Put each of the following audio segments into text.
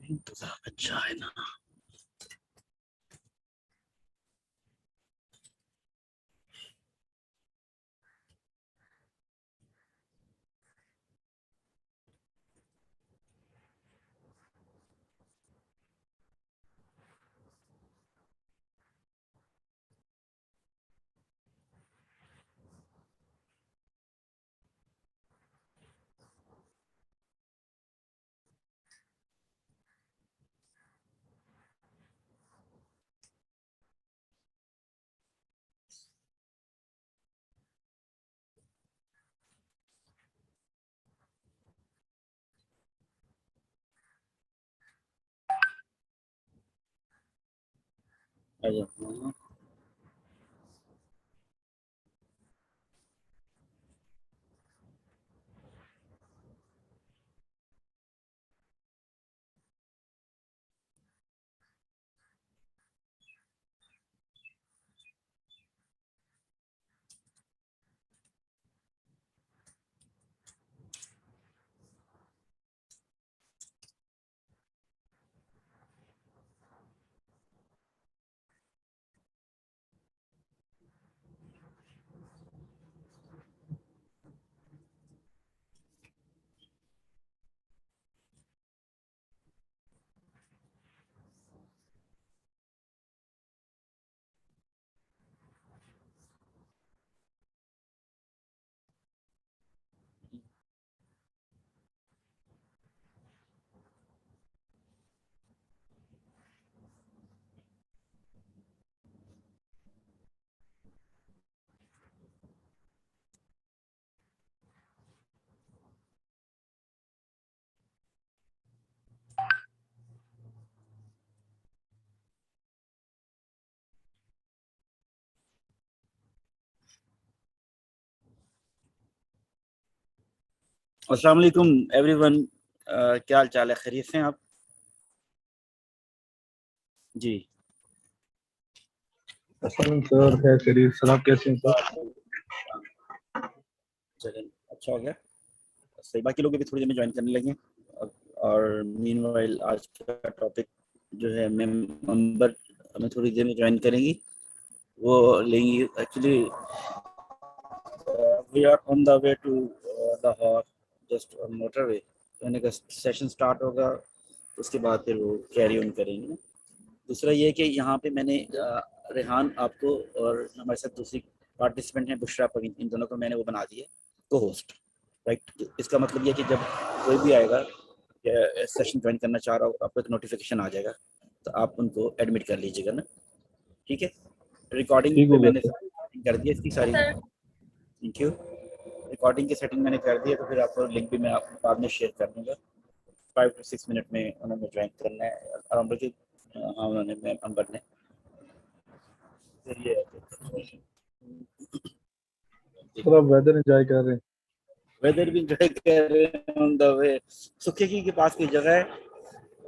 इंतजार अच्छा है ना। अस्सलाम वालेकुम एवरीवन, क्या हाल चाल है? खैरियत से हैं आप? जी सर है खैरियत सर, आप कैसे हैं सर? चलें, अच्छा हो गया। सही, बाकी लोग भी थोड़ी देर में ज्वाइन करने लगे। और मीनवाइल आज का टॉपिक जो है मेंबर हमें थोड़ी देर में ज्वाइन करेंगी, वो लेंगी। Actually we are on the way to Lahore, just on motorway. कहने का सेशन स्टार्ट होगा, उसके बाद फिर वो कैरी ऑन करेंगे। दूसरा ये कि यहाँ पे मैंने रेहान आपको और हमारे साथ दूसरी पार्टिसिपेंट हैं बुशरा परवीन, इन दोनों को मैंने वो बना दिया को होस्ट, राइट। इसका मतलब ये कि जब कोई भी आएगा सेशन ज्वाइन करना चाह रहा हो, आपको एक नोटिफिकेशन आ जाएगा, तो आप उनको एडमिट कर लीजिएगा ना, ठीक है। रिकॉर्डिंग ठीक पे हो गया मैंने सर। कर दी इसकी सारी, थैंक यू। रिकॉर्डिंग की सेटिंग मैंने कर दी है, तो फिर आपको लिंक भी मैं बाद में शेयर कर दूँगा। 5 to 6 मिनट में उन्होंने ज्वाइन करना है अराउंड की। हाँ, उन्होंने मेंबर ने सर आप वेदर एंजॉय कर रहे हैं? वेदर भी एंजॉय कर रहे हैं ऑन द वे। सुखे की के पास कोई जगह है,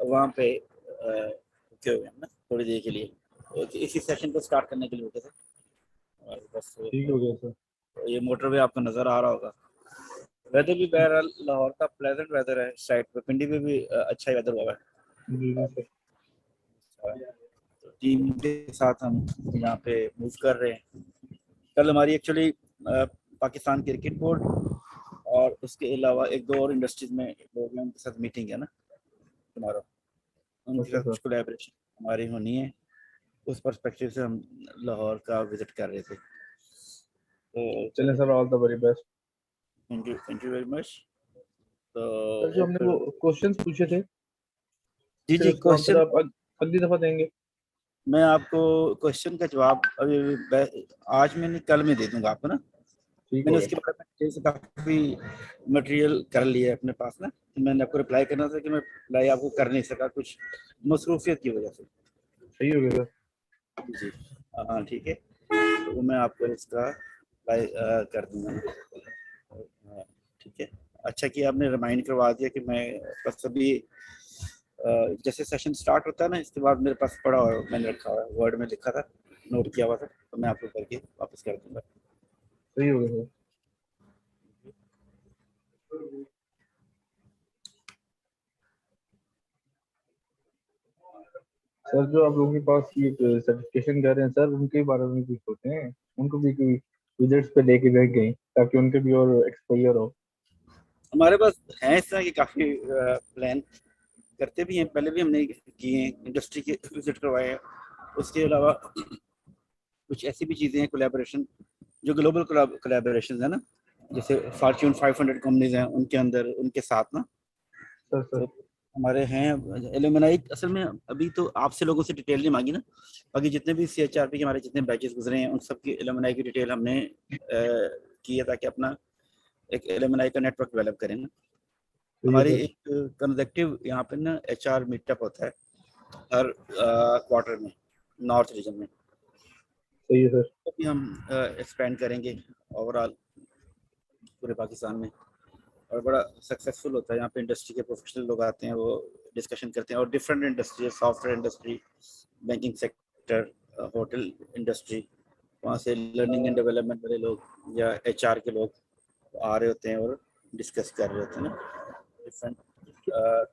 वहाँ पे रुके हुए हैं ना थोड़ी देर के लिए, तो इसी सेशन को स्टार्ट करने के लिए रुके थे। और बस ठीक हो गया सर। ये मोटरवे आपको नज़र आ रहा होगा। वेदर भी बहरहाल लाहौर का प्लेजेंट वेदर है, साइड पे पिंडी में भी अच्छा ही वेदर हुआ है। जी जी सर। तो टीम के साथ हम यहाँ पे मूव कर रहे हैं। कल हमारी एक्चुअली पाकिस्तान क्रिकेट बोर्ड और उसके अलावा एक दो और इंडस्ट्रीज में लोग हैं, उनके साथ मीटिंग है ना तुम्हारा, उनके अच्छा साथ सर। कुछ कोलैबोरेशन हमारी होनी है। उस पर्सपेक्टिव से हम लाहौर का विजिट कर रहे थे। तो चलें sir, all the very best. Thank you very much. Sir जो तो हमने फिर वो क्वेश्चंस पूछे थे, जी फिर जी, उसका आंसर क्वेश्चन आप अगली दफा देंगे? मैं आपको क्वेश्चन का जवाब अभी आज में नहीं, कल में दे दूंगा आपको ना। ठीक हो मैंने गया उसके सर। बारे में जैसे काफ़ी मटेरियल कर लिया है अपने पास ना। मैंने आपको रिप्लाई करना था कि मैं रिप्लाई आपको कर नहीं सका, कुछ मसरूफियत की वजह से। सही हो गया सर। जी हाँ, ठीक है, तो वो मैं आपको इसका रिप्लाई कर दूंगा। हाँ, ठीक है। अच्छा कि आपने रिमाइंड करवा दिया कि मैं बस अभी जैसे सेशन स्टार्ट होता है ना, इसके बाद मेरे पास पड़ा हुआ है, मैंने रखा हुआ है, वर्ड में लिखा था, नोट किया हुआ था, तो मैं आपको करके वापस कर दूंगा। सही हो गया सर। सर जो आप लोगों के पास ये सर्टिफिकेशन कर रहे हैं सर, उनके बारे में कुछ सोचते हैं, उनको भी कोई विजिट्स पे लेके जाए कहीं, ताकि उनके भी और एक्सपोजर हो। हमारे पास है इस तरह के काफ़ी प्लान, करते भी हैं, पहले भी हमने किए हैं, इंडस्ट्री के विजिट करवाए हैं। उसके अलावा कुछ ऐसी भी चीज़ें हैं कोलैबोरेशन, जो ग्लोबल कोलैबोरेशन है ना, जैसे फॉर्च्यून 500 कंपनीज हैं, उनके अंदर उनके साथ ना, सर तो सर हमारे हैं एलुमनाई। असल में अभी तो आपसे लोगों से डिटेल नहीं मांगी ना, बाकी जितने भी CHRP के हमारे जितने बैचेस गुजरे हैं, उन सब की एलुमनाई की डिटेल हमने की है, ताकि अपना एक एलुमनाई का नेटवर्क डेवलप करें ना। सही है हमारी सर। एक कंजेक्टिव यहाँ पे ना HR मीटअप होता है हर क्वार्टर में, नॉर्थ रीजन में। सही है सर। तो भी हम एक्सपेंड करेंगे ओवरऑल पूरे पाकिस्तान में, और बड़ा सक्सेसफुल होता है। यहाँ पे इंडस्ट्री के प्रोफेशनल लोग आते हैं, वो डिस्कशन करते हैं, और different industry, software industry, banking sector, hotel industry, वहाँ से लर्निंग एंड डेवलपमेंट वाले लोग या HR के लोग आ रहे होते हैं और डिस्कस कर रहे होते हैं ना, डिफरेंट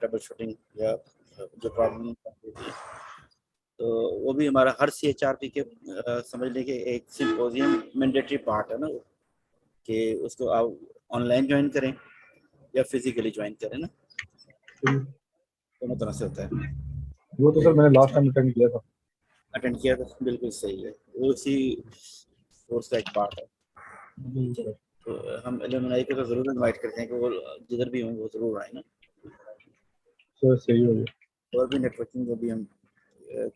ट्रबल शूटिंग या जो प्रॉब्लम होती है। तो वो भी हमारा हर CHRP के समझ लें कि एक सिंपोजियम मैंडेटरी पार्ट है ना वो, कि उसको आप ऑनलाइन ज्वाइन करें या फिजिकली ज्वाइन करें ना, दोनों तरह से होता है। वो तो सर मैंने लास्ट टाइम अटेंड किया था। अटेंड किया तो बिल्कुल सही है, वो उसी कोर्स का एक पार्ट है। जी ठीक है, सर। तो हम एलुमनाई को तो ज़रूर इनवाइट करते हैं कि वो जिधर भी हों वो ज़रूर आए ना। सर सही हो गया। और भी नेटवर्किंग वो भी हम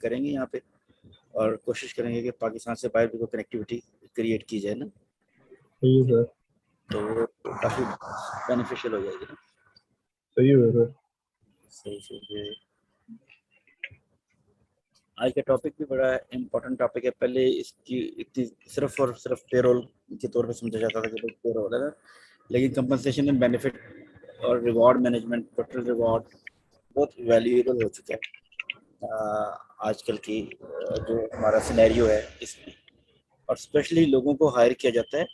करेंगे यहाँ पे, और कोशिश करेंगे कि पाकिस्तान से बाहर भी कोई कनेक्टिविटी क्रिएट की जाए ना, सही है सर। तो वो काफ़ी बेनिफिशियल हो जाएगी ना। सही हो गया सर। सही सही। आज का टॉपिक भी बड़ा इम्पोर्टेंट टॉपिक है। पहले इसकी इतनी सिर्फ और सिर्फ पेरोल के तौर पे समझा जाता था कि पेरोल है ना, लेकिन कंपनसेशन एंड बेनिफिट और रिवॉर्ड मैनेजमेंट, टोटल रिवॉर्ड बहुत वैल्यूएबल हो चुका है आजकल की जो हमारा सिनेरियो है इसमें, और स्पेशली लोगों को हायर किया जाता है,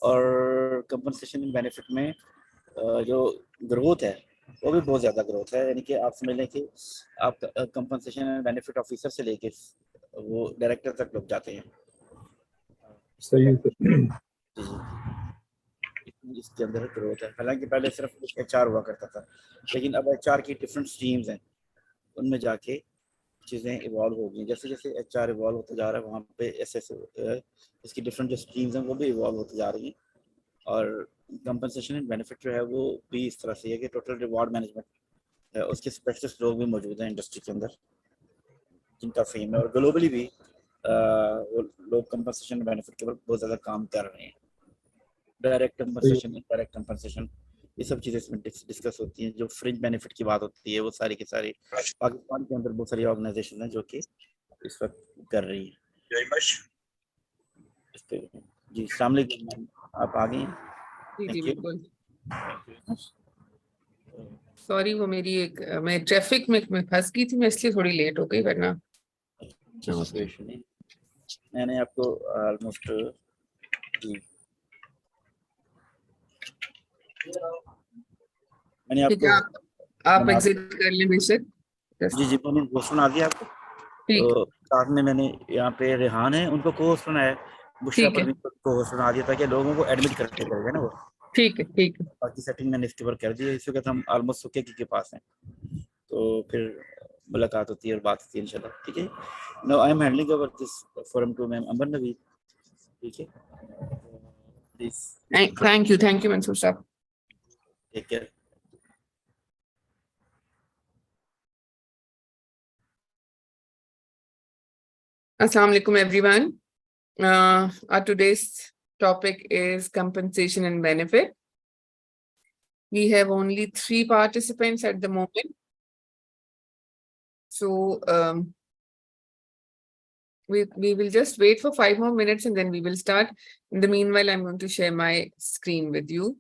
और कंपनसेशन एंड बेनिफिट में जो ग्रोथ है वो भी बहुत ज़्यादा ग्रोथ है। यानी कि आप समझ लें कि आप कंपनसेशन एंड बेनिफिट ऑफिसर से लेके वो डायरेक्टर तक लोग जाते हैं इस सही तरह है का। सर। जी जी, इसके अंदर ग्रोथ है। हालांकि पहले सिर्फ HR हुआ करता था, लेकिन अब HR की डिफरेंट स्ट्रीम्स हैं, उनमें जाके चीज़ें इवॉल्व हो गई। जैसे जैसे HR इवॉल्व होता जा रहा है, वहाँ पे ऐसे इसकी डिफरेंट जो स्ट्रीम्स हैं वो भी इवॉल्व होती जा रही हैं। और कंपनसेशन एंड बेनिफिट जो है वो भी इस तरह से है कि टोटल रिवॉर्ड मैनेजमेंट है, उसके स्पेशलिस्ट लोग भी मौजूद हैं इंडस्ट्री के अंदर, जिनका फेम है, और ग्लोबली भी वो लोग कंपनसेशन एंड बेनिफिट के ऊपर बहुत ज़्यादा काम कर रहे हैं। डायरेक्ट सही कंपनसेशन, इनडायरेक्ट कंपनसेशन, ये सब चीज़ें इसमें डिस्कस होती हैं। जो फ्रिंज बेनिफिट की बात होती है, वो सारी की सारी पाकिस्तान के अंदर बहुत सारी ऑर्गेनाइजेशन है जो कि इस वक्त कर रही है इस पे। जी अस्सलाम वालेकुम मैम, आप आ गई हैं, जी जी थैंक बिल्कुल। यू। सॉरी, वो मेरी एक मैं ट्रैफिक में फंस गई थी, मैं इसलिए थोड़ी लेट हो गई, वरना कोई इशू नहीं, मैंने आपको ऑलमोस्ट जी मैंने ठीक है। आपको आप बना एग्जिट कर लें बेशक। जी जी मैंने वो सुना दिया आपको। ठीक तो साथ में मैंने यहाँ पे रेहान है, उनको को होस्ट बनाया, बुशरा ठीक है। परवीन को को होस्ट बना दिया, ताकि लोगों को एडमिट करते करेगा ना वो। ठीक है। ठीक है। बाकी सेटिंग मैंने इसके ऊपर कर दी है, इस वक्त हम ऑलमोस्ट सुके के पास हैं, तो फिर मुलाकात होती है और बात होती है इंशाल्लाह। ठीक है, no I am handling over this forum to ma'am Amar Naveed. ठीक है, प्लीज थैंक यू मंसूर साहब। Take care. Assalamu alaikum everyone. Our today's topic is compensation and benefit. We have only 3 participants at the moment. So we will just wait for 5 more minutes and then we will start. In the meanwhile, I'm going to share my screen with you.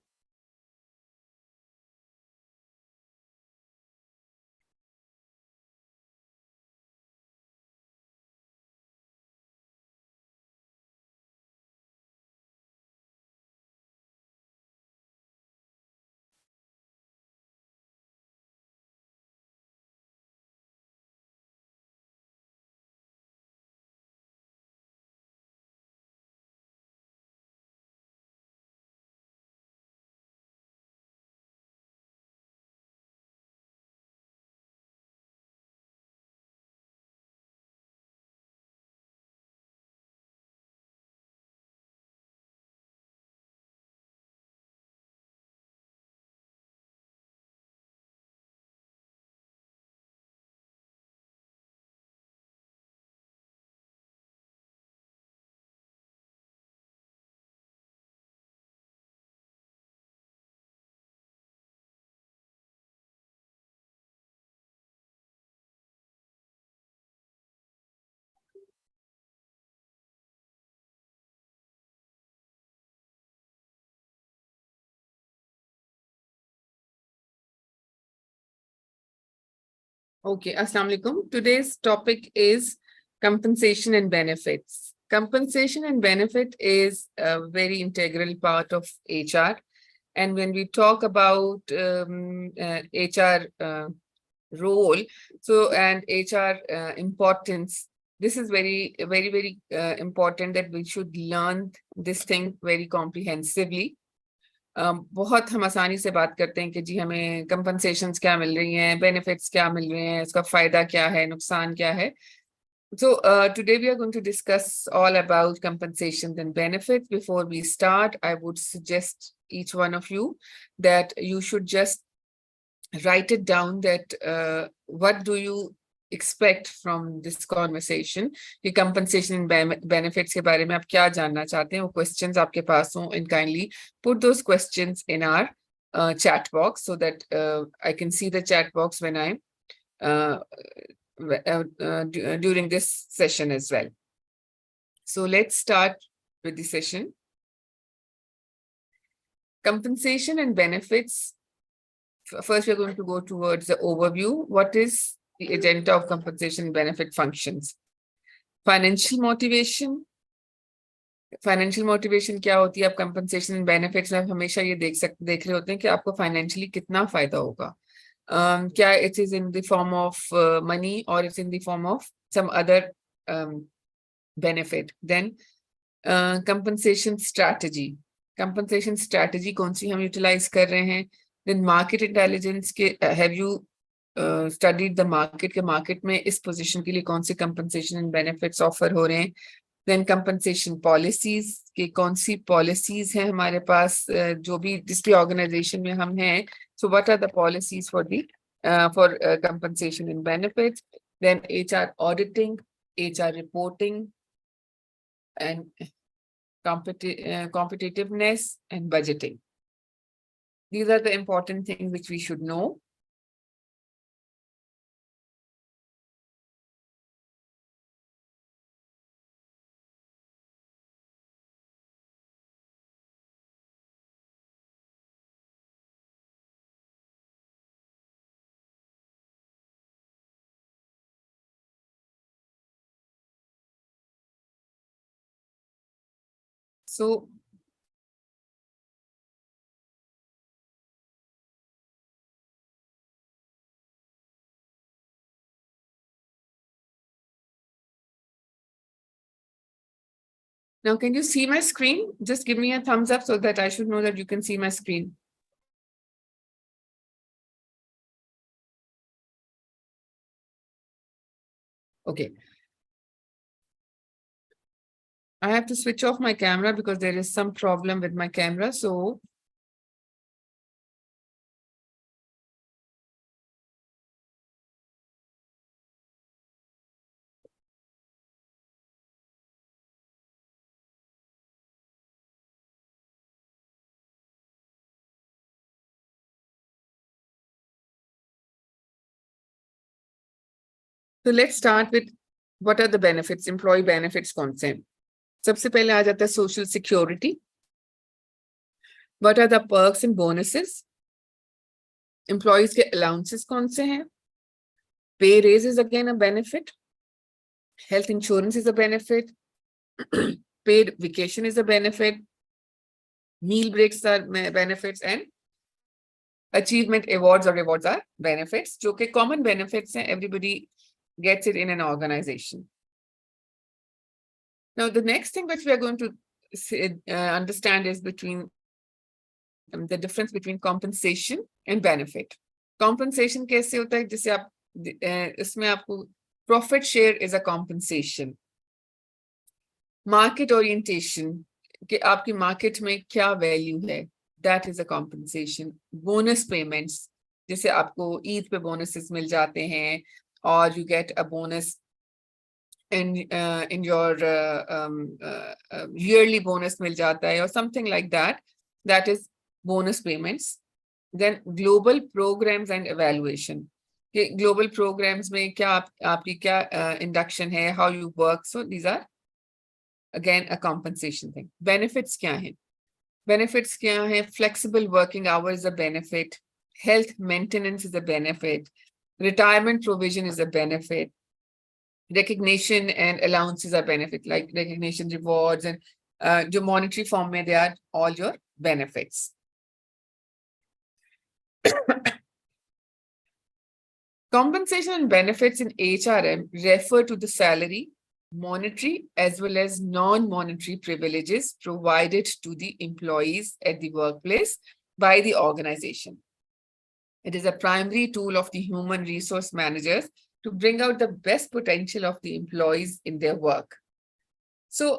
Okay, Assalamu alaikum. Today's topic is compensation and benefits. Compensation and benefit is a very integral part of HR. And when we talk about HR role, and HR importance, this is very important that we should learn this thing very comprehensively. बहुत हम आसानी से बात करते हैं कि जी हमें कंपनसेशंस क्या मिल रही हैं, बेनिफिट्स क्या मिल रहे हैं, इसका फायदा क्या है, नुकसान क्या है. So today we are going to discuss all about compensations and benefits. Before we start, I would suggest each one of you that you should just write it down that what do you expect from this conversation, कि compensation and benefits के बारे में आप क्या जानना चाहते हैं, वो questions आपके पास हों, and kindly put those questions in our chat box so that I can see the chat box when I'm during this session as well. So let's start with the session. Compensation and benefits. First, we're going to go towards the overview. What is the agenda of compensation and benefit functions? Financial motivation. Financial motivation क्या होती है? आप compensation and benefits में हमेशा ये देख रहे होते हैं कि आपको financially कितना फायदा होगा. क्या it is in the form of money or it's in the form of some other benefit. Then compensation strategy. Compensation strategy कौन सी हम utilize कर रहे हैं? Then market intelligence के have you studied the market के market में इस position के लिए कौन सी compensation and benefits offer हो रहे हैं? Then compensation policies के कौन सी policies हैं हमारे पास जो भी जिस भी organization में हम हैं. So what are the policies for the compensation and benefits? Then HR auditing, HR reporting, and competitiveness and budgeting. These are the important things which we should know. So now can you see my screen? Just give me a thumbs up so that I should know that you can see my screen. Okay. I have to switch off my camera because there is some problem with my camera. So let's start with what are the benefits, employee benefits कौन से हैं? सबसे पहले आ जाता है social security. What are the perks and bonuses? Employees के allowances कौन से हैं? Pay raise is again a benefit. Health insurance is a benefit. Paid vacation is a benefit. Meal breaks are benefits, and achievement awards or rewards are benefits. जो कि common benefits हैं, everybody gets it in an organization. Now, the next thing which we are going to understand is between the difference between compensation and benefit. Compensation कैसे होता है? जिसे आप इसमें आपको profit share is a compensation. Market orientation कि आपकी market में क्या value है, that is a compensation. Bonus payments जैसे आपको ईद पे bonuses मिल जाते हैं, or you get a bonus in your yearly bonus मिल जाता है, or something like that. That is bonus payments. Then global programs and evaluation. कि global programs में क्या आपकी क्या induction है, how you work. So these are again a compensation thing. Benefits क्या हैं? Benefits क्या हैं? Flexible working hours is a benefit. Health maintenance is a benefit. Retirement provision is a benefit. Recognition and allowances are benefit, like recognition, rewards, and your monetary form, they are all your benefits. Compensation and benefits in HRM refer to the salary, monetary as well as non-monetary privileges provided to the employees at the workplace by the organization. It is a primary tool of the human resource managers to bring out the best potential of the employees in their work. So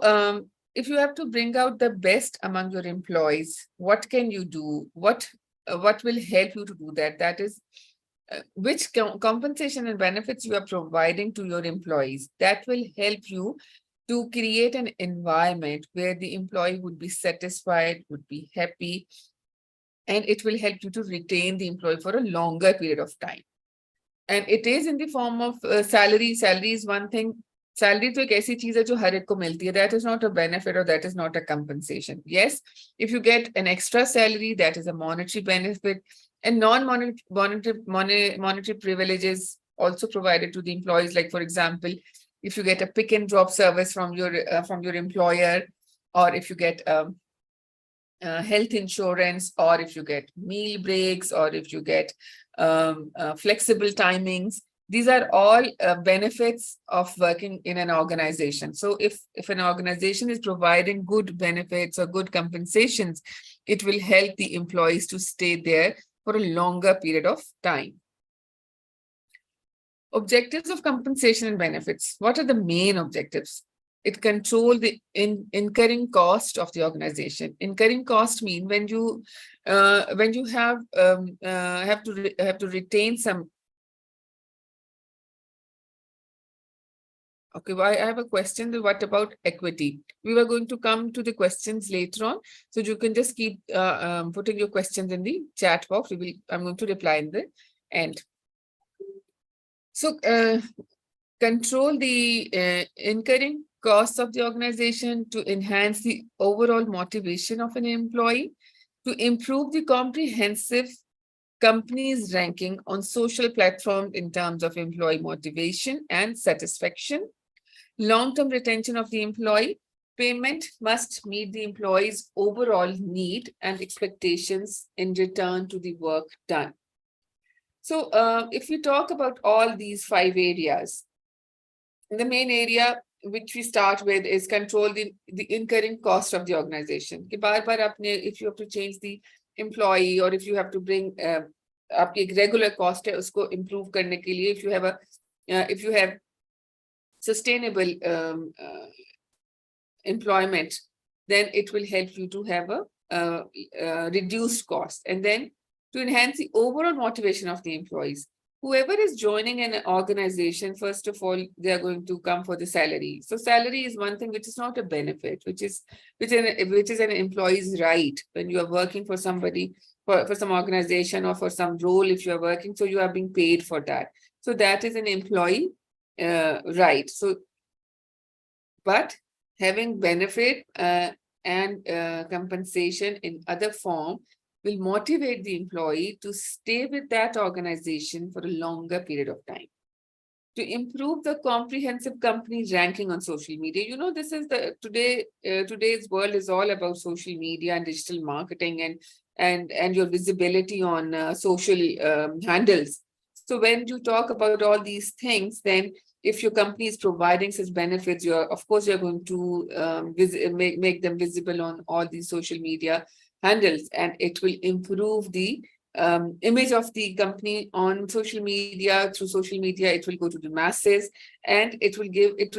if you have to bring out the best among your employees, what can you do? What will help you to do that? That is, which compensation and benefits you are providing to your employees. That will help you to create an environment where the employee would be satisfied, would be happy, and it will help you to retain the employee for a longer period of time. And it is in the form of salary. Salary is one thing. Salary to एक ऐसी चीज है जो हर एक को मिलती है. That is not a benefit or that is not a compensation. Yes, if you get an extra salary, that is a monetary benefit. And non-monetary privileges also provided to the employees. Like, for example, if you get a pick and drop service from your employer, or if you get health insurance, or if you get meal breaks, or if you get flexible timings, these are all benefits of working in an organization. So if an organization is providing good benefits or good compensations, it will help the employees to stay there for a longer period of time. Objectives of compensation and benefits. What are the main objectives? It controls the incurring cost of the organization. Incurring cost mean when you have to retain some. Okay, well, I have a question. What about equity? We were going to come to the questions later on, so you can just keep putting your questions in the chat box. I'm going to reply in the end. So control the incurring costs of the organization to enhance the overall motivation of an employee, to improve the comprehensive company's ranking on social platforms in terms of employee motivation and satisfaction. Long-term retention of the employee. Payment must meet the employee's overall need and expectations in return to the work done. So if we talk about all these 5 areas, the main area which we start with is control the incurring cost of the organization. If you have to change the employee, or if you have to bring आपकी regular cost है उसको improve करने के लिए, if you have sustainable employment, then it will help you to have a reduced cost. And then to enhance the overall motivation of the employees. Whoever is joining an organization, first of all, they are going to come for the salary. So salary is one thing which is not a benefit, which is an employee's right. When you are working for somebody, for some organization or for some role, if you are working, so you are being paid for that. So that is an employee right. So, but having benefit and compensation in other form will motivate the employee to stay with that organization for a longer period of time. To improve the comprehensive company ranking on social media. You know, this is today's world is all about social media and digital marketing and your visibility on social handles. So when you talk about all these things, then if your company is providing such benefits, of course you're going to make them visible on all these social media handles, and it will improve the image of the company on social media. Through social media, it will go to the masses, and it will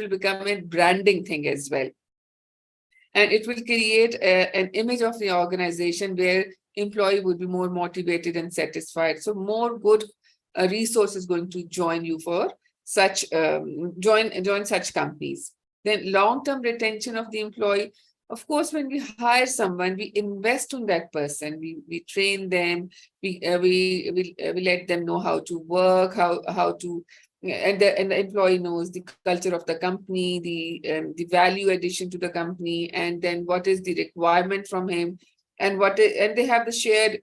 become a branding thing as well. And it will create an image of the organization where employee would be more motivated and satisfied. So more good resources going to join you for such join such companies. Then long-term retention of the employee. Of course, when we hire someone, we invest in that person. We train them. We let them know how to work, how to, and the employee knows the culture of the company, the value addition to the company, and then what is the requirement from him, and they have the shared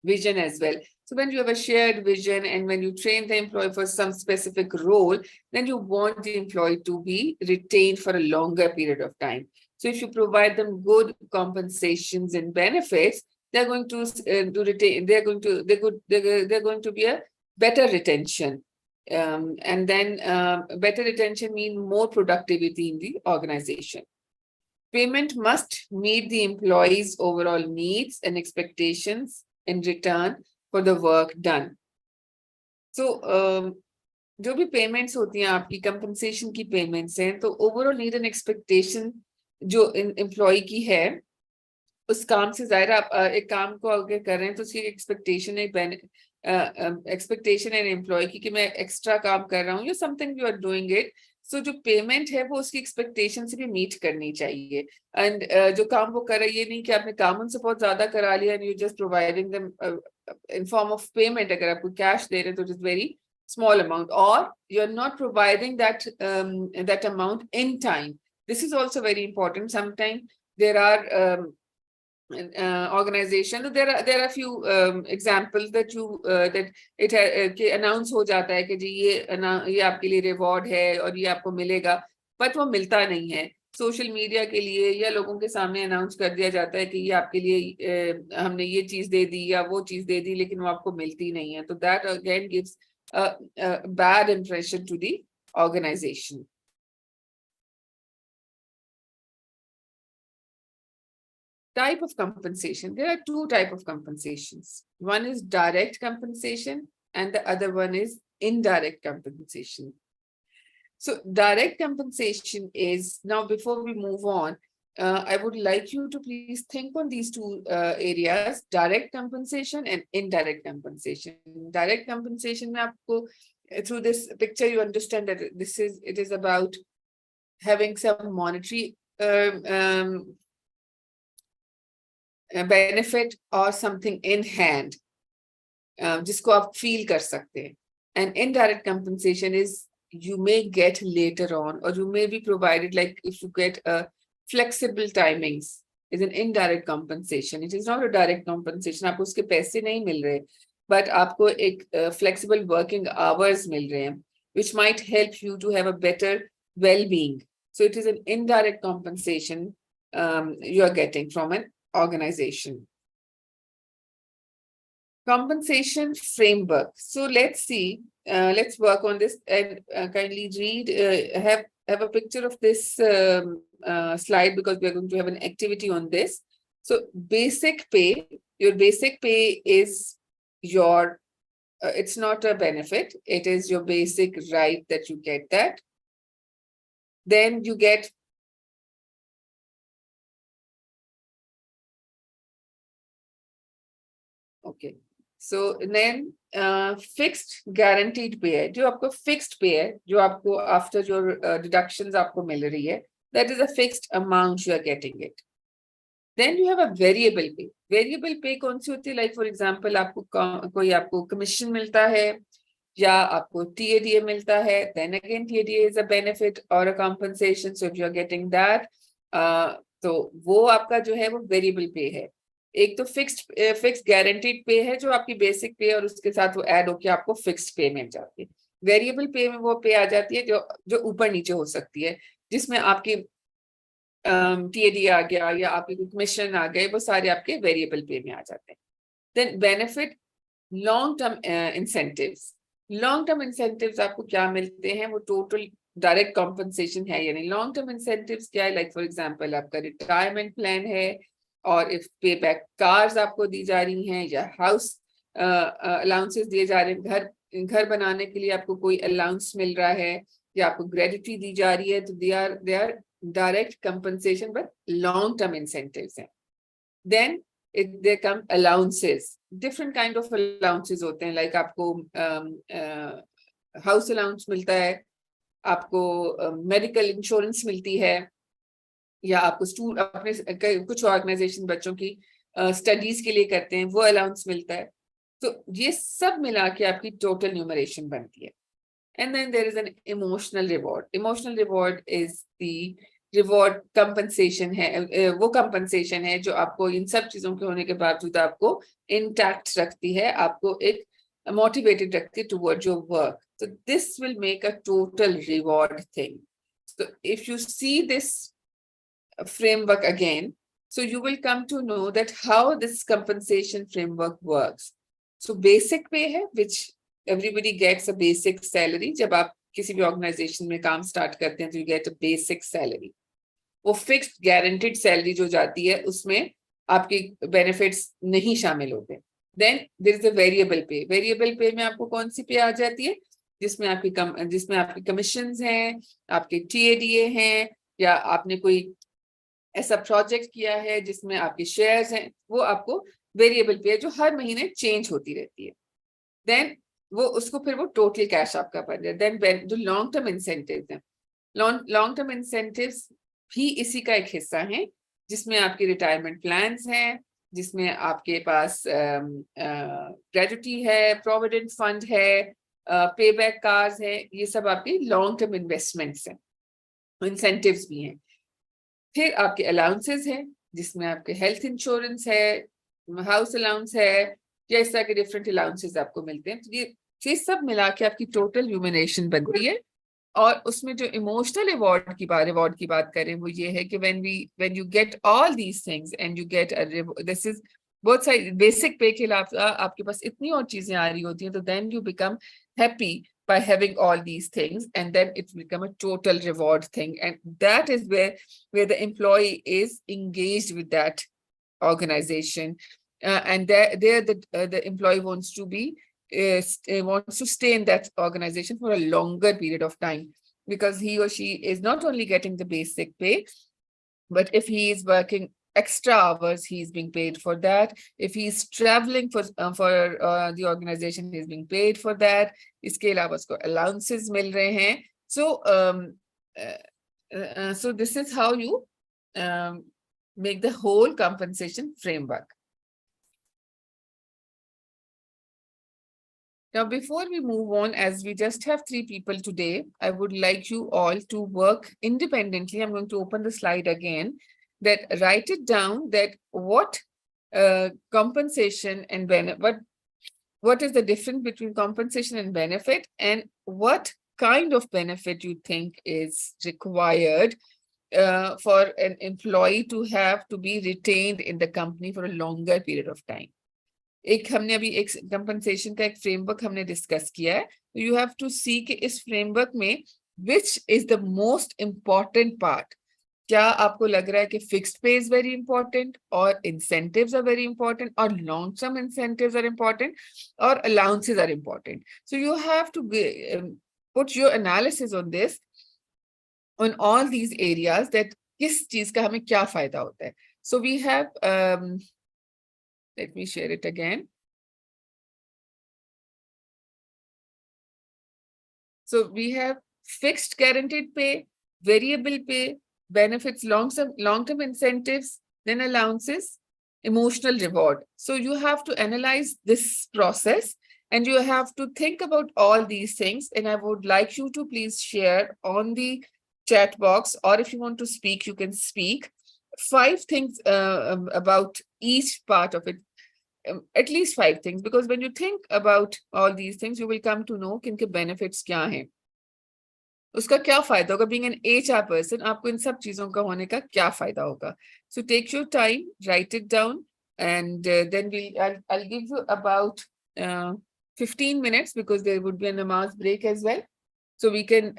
vision as well. So when you have a shared vision and when you train the employee for some specific role, then you want the employee to be retained for a longer period of time. So if you provide them good compensations and benefits, they're going to retain. They're going to be a better retention, and then better retention means more productivity in the organization. Payment must meet the employee's overall needs and expectations in return for the work done. So जो भी payments होती हैं आपकी compensation की payments हैं, तो overall need and expectation जो employee की है, उस काम से ज़ाहिर आप एक काम को आगे कर रहे हैं तो उसकी expectation है expectation है employee की कि मैं extra काम कर रहा हूँ या something you are doing it. So जो पेमेंट है वो उसकी एक्सपेक्टेशन से भी मीट करनी चाहिए एंड जो काम वो कर रहा है ये नहीं कि आपने काम उनसे बहुत ज्यादा करा लिया and you just providing them in form of payment. अगर आपको कैश दे रहे हैं तो it is very small amount, or you're not providing that that amount in time. This is also very important. Sometimes there are organization, there are a few examples that you that it announce हो जाता है कि जी ये आपके लिए reward है और ये आपको मिलेगा, बट वो मिलता नहीं है. सोशल मीडिया के लिए या लोगों के सामने अनाउंस कर दिया जाता है कि ये आपके लिए हमने ये चीज दे दी या वो चीज दे दी, लेकिन वो आपको मिलती नहीं है. तो that again gives a bad impression to the organization. Type of compensation. There are two types of compensations. One is direct compensation and the other one is indirect compensation. So direct compensation is, now before we move on, I would like you to please think on these two areas, direct compensation and indirect compensation. Direct compensation, through this picture, you understand that it is about having some monetary benefit or something in hand, जिसको आप feel कर सकते हैं. And indirect compensation is you may get later on, or you may be provided, like if you get a flexible timings, is an indirect compensation. It is not a direct compensation. आपको उसके पैसे नहीं मिल रहे, but आपको एक flexible working hours मिल रहे हैं, which might help you to have a better well-being. So it is an indirect compensation you are getting from an organization. Compensation framework. So let's see. Let's work on this and kindly read. Have a picture of this slide because we are going to have an activity on this. So basic pay. Your basic pay is your. It's not a benefit. It is your basic right that you get that. Then you get. Okay. So then fixed guaranteed pay है, जो आपको fixed pay है, जो आपको after your deductions आपको मिल रही है, that is a fixed amount you are getting it. Then you have a variable pay. Variable pay कौन सी होती है? Like for example, कोई आपको commission मिलता है या आपको TADA मिलता है. Then again TADA is a benefit or a compensation. So if you are getting that, तो वो आपका जो है वो variable pay है. एक तो फिक्स्ड गारंटीड पे है जो आपकी बेसिक पे और उसके साथ वो ऐड होके आपको फिक्स्ड पे मिल जाती है. वेरिएबल पे में वो पे आ जाती है जो ऊपर नीचे हो सकती है, जिसमें आपकी टीएडी आ गया या आपके कमीशन आ गए, वो सारे आपके वेरिएबल पे में आ जाते हैं. Then benefit long term incentives. Long term incentives आपको क्या मिलते हैं? वो टोटल डायरेक्ट कॉम्पनसेशन है या नहीं. लॉन्ग टर्म इंसेंटिव्स क्या है? लाइक फॉर एग्जांपल आपका रिटायरमेंट प्लान है, और इफ पे बैक कार्स आपको दी जा रही हैं या हाउस अलाउंसेस दिए जा रहे हैं, घर बनाने के लिए आपको कोई अलाउंस मिल रहा है या आपको ग्रेजुटी दी जा रही है, तो they are direct compensation but long term incentives हैं. Then they come allowances. Different kind of allowances होते हैं. लाइक आपको हाउस अलाउंस मिलता है, आपको मेडिकल इंश्योरेंस मिलती है, या आपको अपने कुछ ऑर्गेनाइजेशन बच्चों की स्टडीज के लिए करते हैं, वो अलाउंस मिलता है. तो ये सब मिला के आपकी टोटल न्यूमरेशन बनती है. And then there is an emotional reward. Emotional reward is the reward compensation है, वो कंपनसेशन है जो आपको इन सब चीजों के होने के बावजूद आपको इंटैक्ट रखती है, आपको एक मोटिवेटेड रखती है toward your work. So this will make a total reward thing. So if you see this framework again, so you will come to know that how this compensation framework works. So basic pay है, which everybody gets a basic salary. जब आप किसी भी organization में काम start करते हैं तो you get a basic salary. वो fixed guaranteed salary जो जाती है उसमें आपके benefits नहीं शामिल होते. Then there is a variable pay. Variable pay में आपको कौन सी पे आ जाती है, जिसमें आपकी कमिशंस हैं, आपके TADA हैं, या आपने कोई ऐसा प्रोजेक्ट किया है जिसमें आपके शेयर्स हैं, वो आपको वेरिएबल पे है जो हर महीने चेंज होती रहती है. देन वो उसको फिर वो टोटल कैश आपका बन जाए. देन जो लॉन्ग टर्म इंसेंटिव्स हैं, लॉन्ग टर्म इंसेंटिव्स भी इसी का एक हिस्सा है, जिसमें आपके रिटायरमेंट प्लान्स हैं, जिसमें आपके पास ग्रेजुटी है, प्रोविडेंट फंड है, पे बैक कार्स है, ये सब आपकी लॉन्ग टर्म इन्वेस्टमेंट्स हैं, इंसेंटिव्स भी हैं. फिर आपके अलाउंसेस हैं, जिसमें आपके हेल्थ इंश्योरेंस है, हाउस अलाउंस है, या इस तरह के डिफरेंट अलाउंसेस आपको मिलते हैं. तो ये सब मिला के आपकी टोटल ह्यूमिनेशन बनती है. और उसमें जो इमोशनल रिवॉर्ड की बात करें वो ये है कि when you get all these things and you get this is बहुत सारी बेसिक पे के अलावा आपके पास इतनी और चीजें आ रही होती हैं, तो then you become happy by having all these things, and then it will become a total reward thing, and that is where the employee is engaged with that organization, and there the employee wants to stay in that organization for a longer period of time, because he or she is not only getting the basic pay, but if he is working extra hours, he is being paid for that. If he is traveling for the organization, he is being paid for that. इसके अलावा उसको allowances मिल रहे हैं. So this is how you make the whole compensation framework. Now, before we move on, as we just have 3 people today, I would like you all to work independently. I'm going to open the slide again, that write it down that what compensation and benefit, what is the difference between compensation and benefit, and what kind of benefit you think is required for an employee to have to be retained in the company for a longer period of time. हमने अभी एक compensation का एक framework हमने discuss किया है. You have to सी कि इस फ्रेमवर्क में which is the most important part. क्या आपको लग रहा है कि fixed pay is very important, और इंसेंटिव्स आर वेरी इंपॉर्टेंट, और long term incentives are important, और allowances are important. So you have to put your analysis on this, on all these areas, that किस चीज का हमें क्या फायदा होता है. So we have let me share it again. So we have fixed guaranteed pay, variable pay, benefits, long-term incentives, then allowances, emotional reward. So you have to analyze this process, and you have to think about all these things. And I would like you to please share on the chat box, or if you want to speak, you can speak 5 things about each part of it. At least 5 things, because when you think about all these things, you will come to know किनके benefits क्या हैं, उसका क्या फायदा होगा. Being an HR person, आपको इन सब चीजों का होने का क्या फायदा होगा. So take your time, write it down, and then I'll give you about 15 minutes, because there would be a namaz break as well. So we can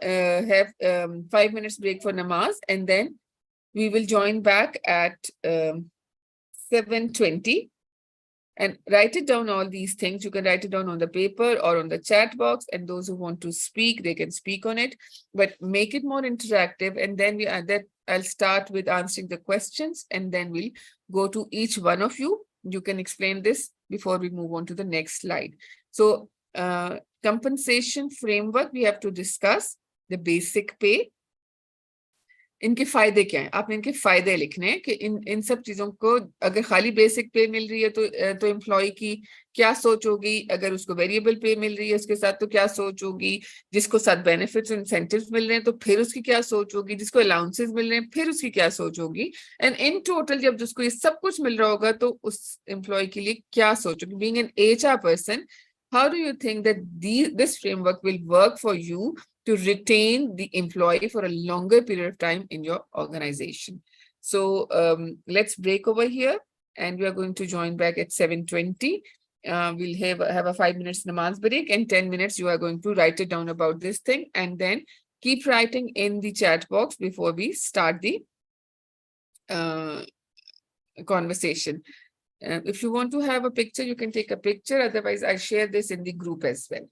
have 5 minutes break for namaz, and then we will join back at 7:20. And write it down, all these things. You can write it down on the paper or on the chat box, and those who want to speak, they can speak on it, but make it more interactive. And then I'll start with answering the questions, and then we'll go to each one of you. You can explain this before we move on to the next slide. So compensation framework, we have to discuss the basic pay. इनके फायदे क्या हैं, आपने इनके फायदे लिखने हैं कि इन सब चीजों को, अगर खाली बेसिक पे मिल रही है तो एम्प्लॉय की क्या सोच होगी, अगर उसको वेरिएबल पे मिल रही है उसके साथ तो क्या सोच होगी, जिसको साथ बेनिफिट्स इंसेंटिव्स मिल रहे हैं तो फिर उसकी क्या सोच होगी, जिसको अलाउंसेस मिल रहे हैं फिर उसकी क्या सोच होगी, एंड इन टोटल जब जिसको ये सब कुछ मिल रहा होगा तो उस एम्प्लॉय के लिए क्या सोच होगी. Being an HR person, how do you think that this framework will work for you to retain the employee for a longer period of time in your organization? So let's break over here, and we are going to join back at 7:20. We'll have a 5 minutes namaz break, and 10 minutes you are going to write it down about this thing, and then keep writing in the chat box before we start the conversation. If you want to have a picture, you can take a picture. Otherwise, I'll share this in the group as well.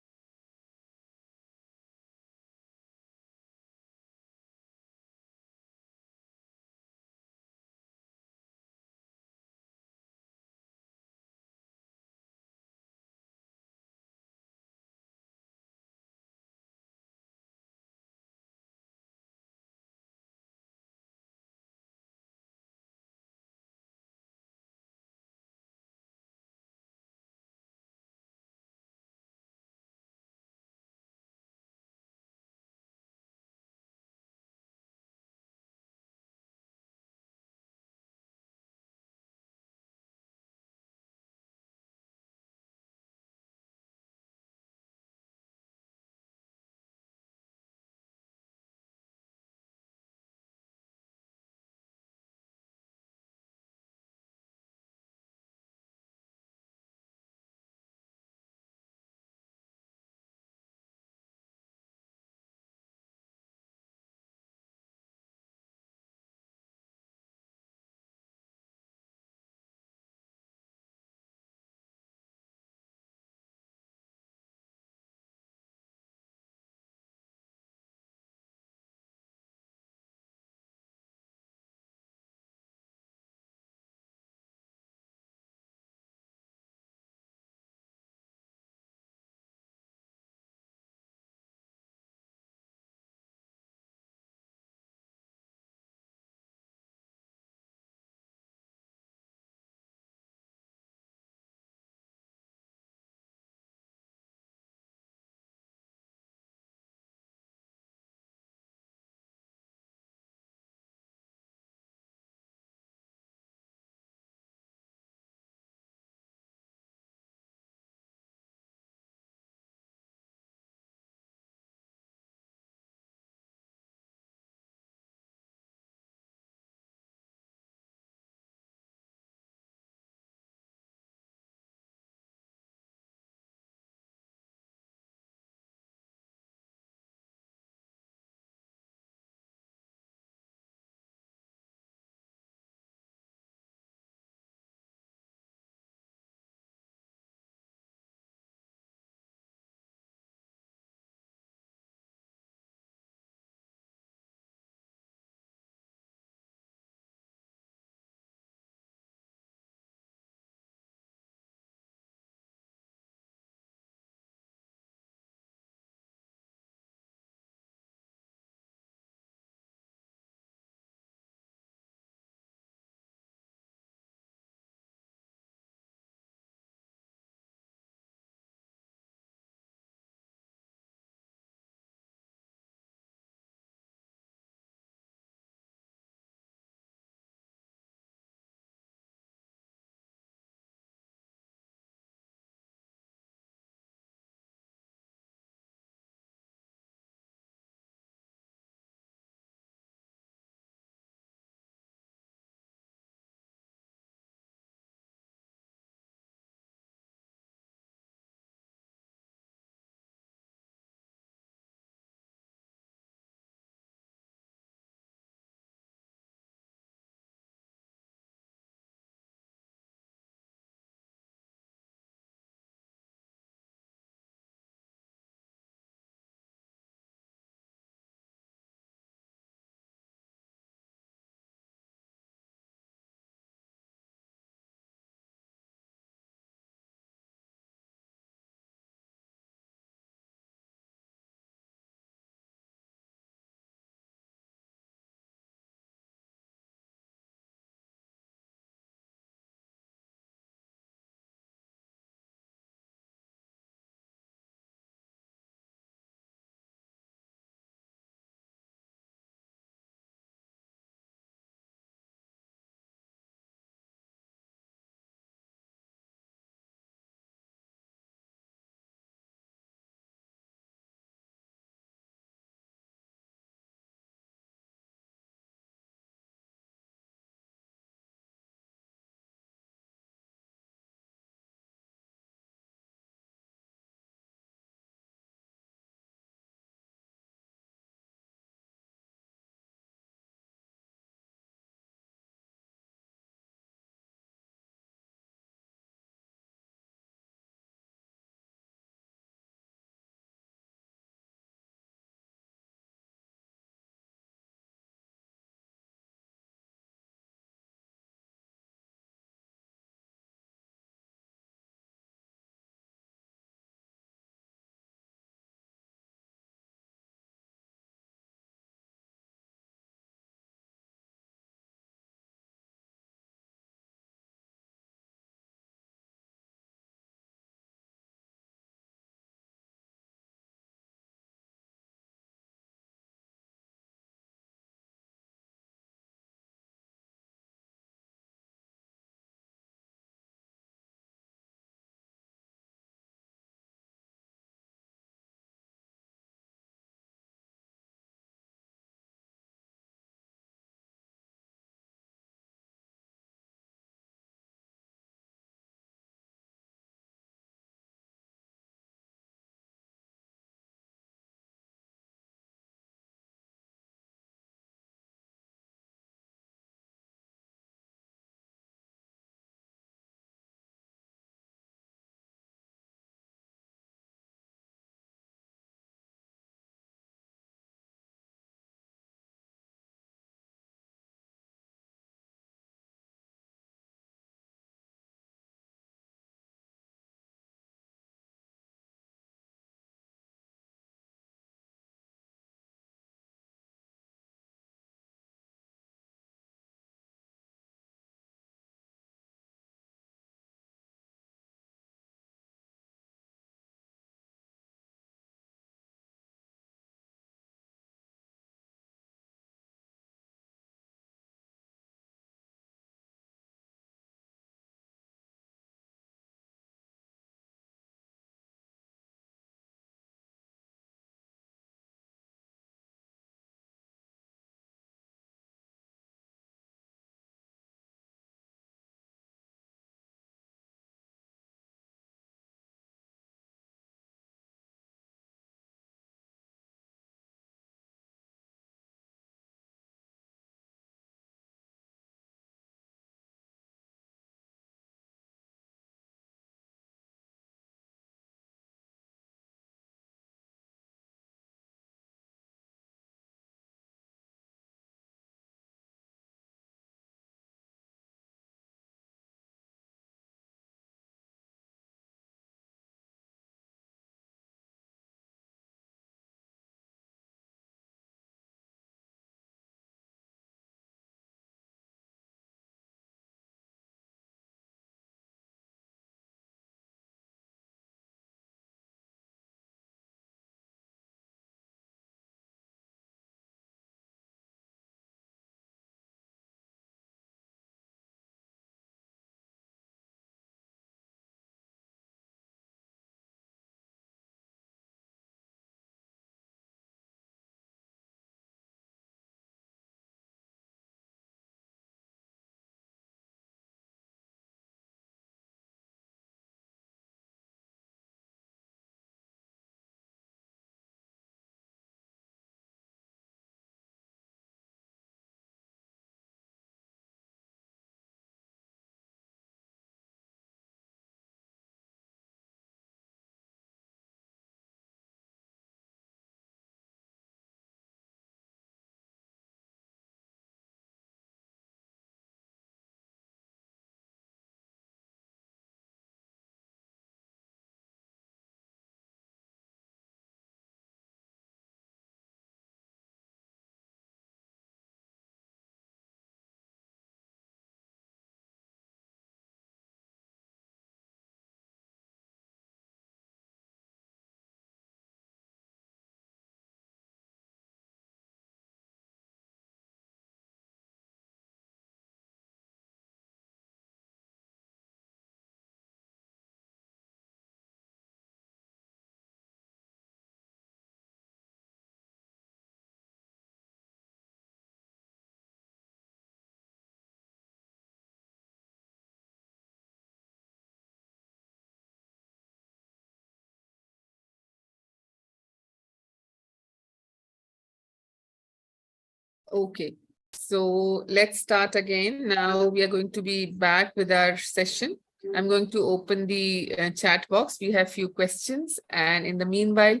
Okay, so let's start again. Now we are going to be back with our session. I'm going to open the chat box. We have few questions, and in the meanwhile,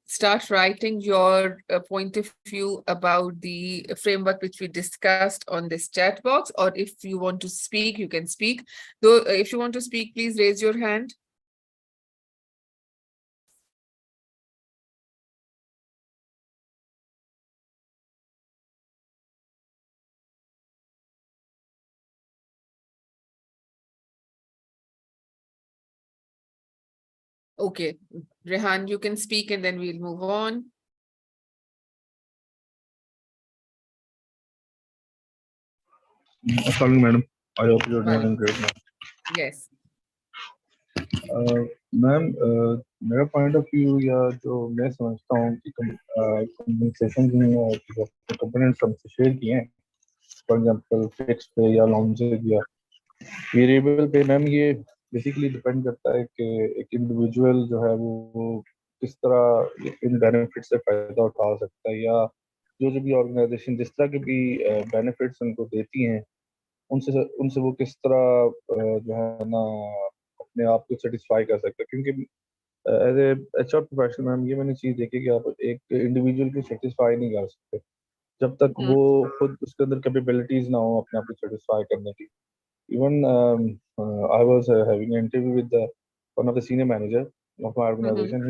start writing your point of view about the framework which we discussed on this chat box, or if you want to speak, you can speak. Though, if you want to speak, please raise your hand. Okay, Rehan, you can speak and then we'll move on. Assalamualaikum, madam. I hope you're Vale. doing great, ma'am. Yes. Ma'am मेरा point of view या जो मैं समझता हूँ कि compensation जो components हमसे share किए हैं, फॉर एग्जांपल फिक्स पे या लॉन्जेस या वेरिएबल पे, मैम ये बेसिकली डिपेंड करता है कि एक इंडिविजुअल जो है वो किस तरह इन बेनिफिट से फायदा उठा सकता है, या जो भी ऑर्गेनाइजेशन जिस तरह के भी बेनिफिट्स उनको देती हैं उनसे वो किस तरह जो है ना अपने आप को सेटिस्फाई कर सकते हैं। क्योंकि as a HR professional ma'am ये मैंने चीज़ देखी कि आप एक इंडिविजुअल को सेटिस्फाई नहीं कर सकते जब तक वो खुद उसके अंदर कैपेबिलिटीज ना हो अपने आप को सेटिस्फाई करने की। Even I was having an interview with one of the senior manager of my organization.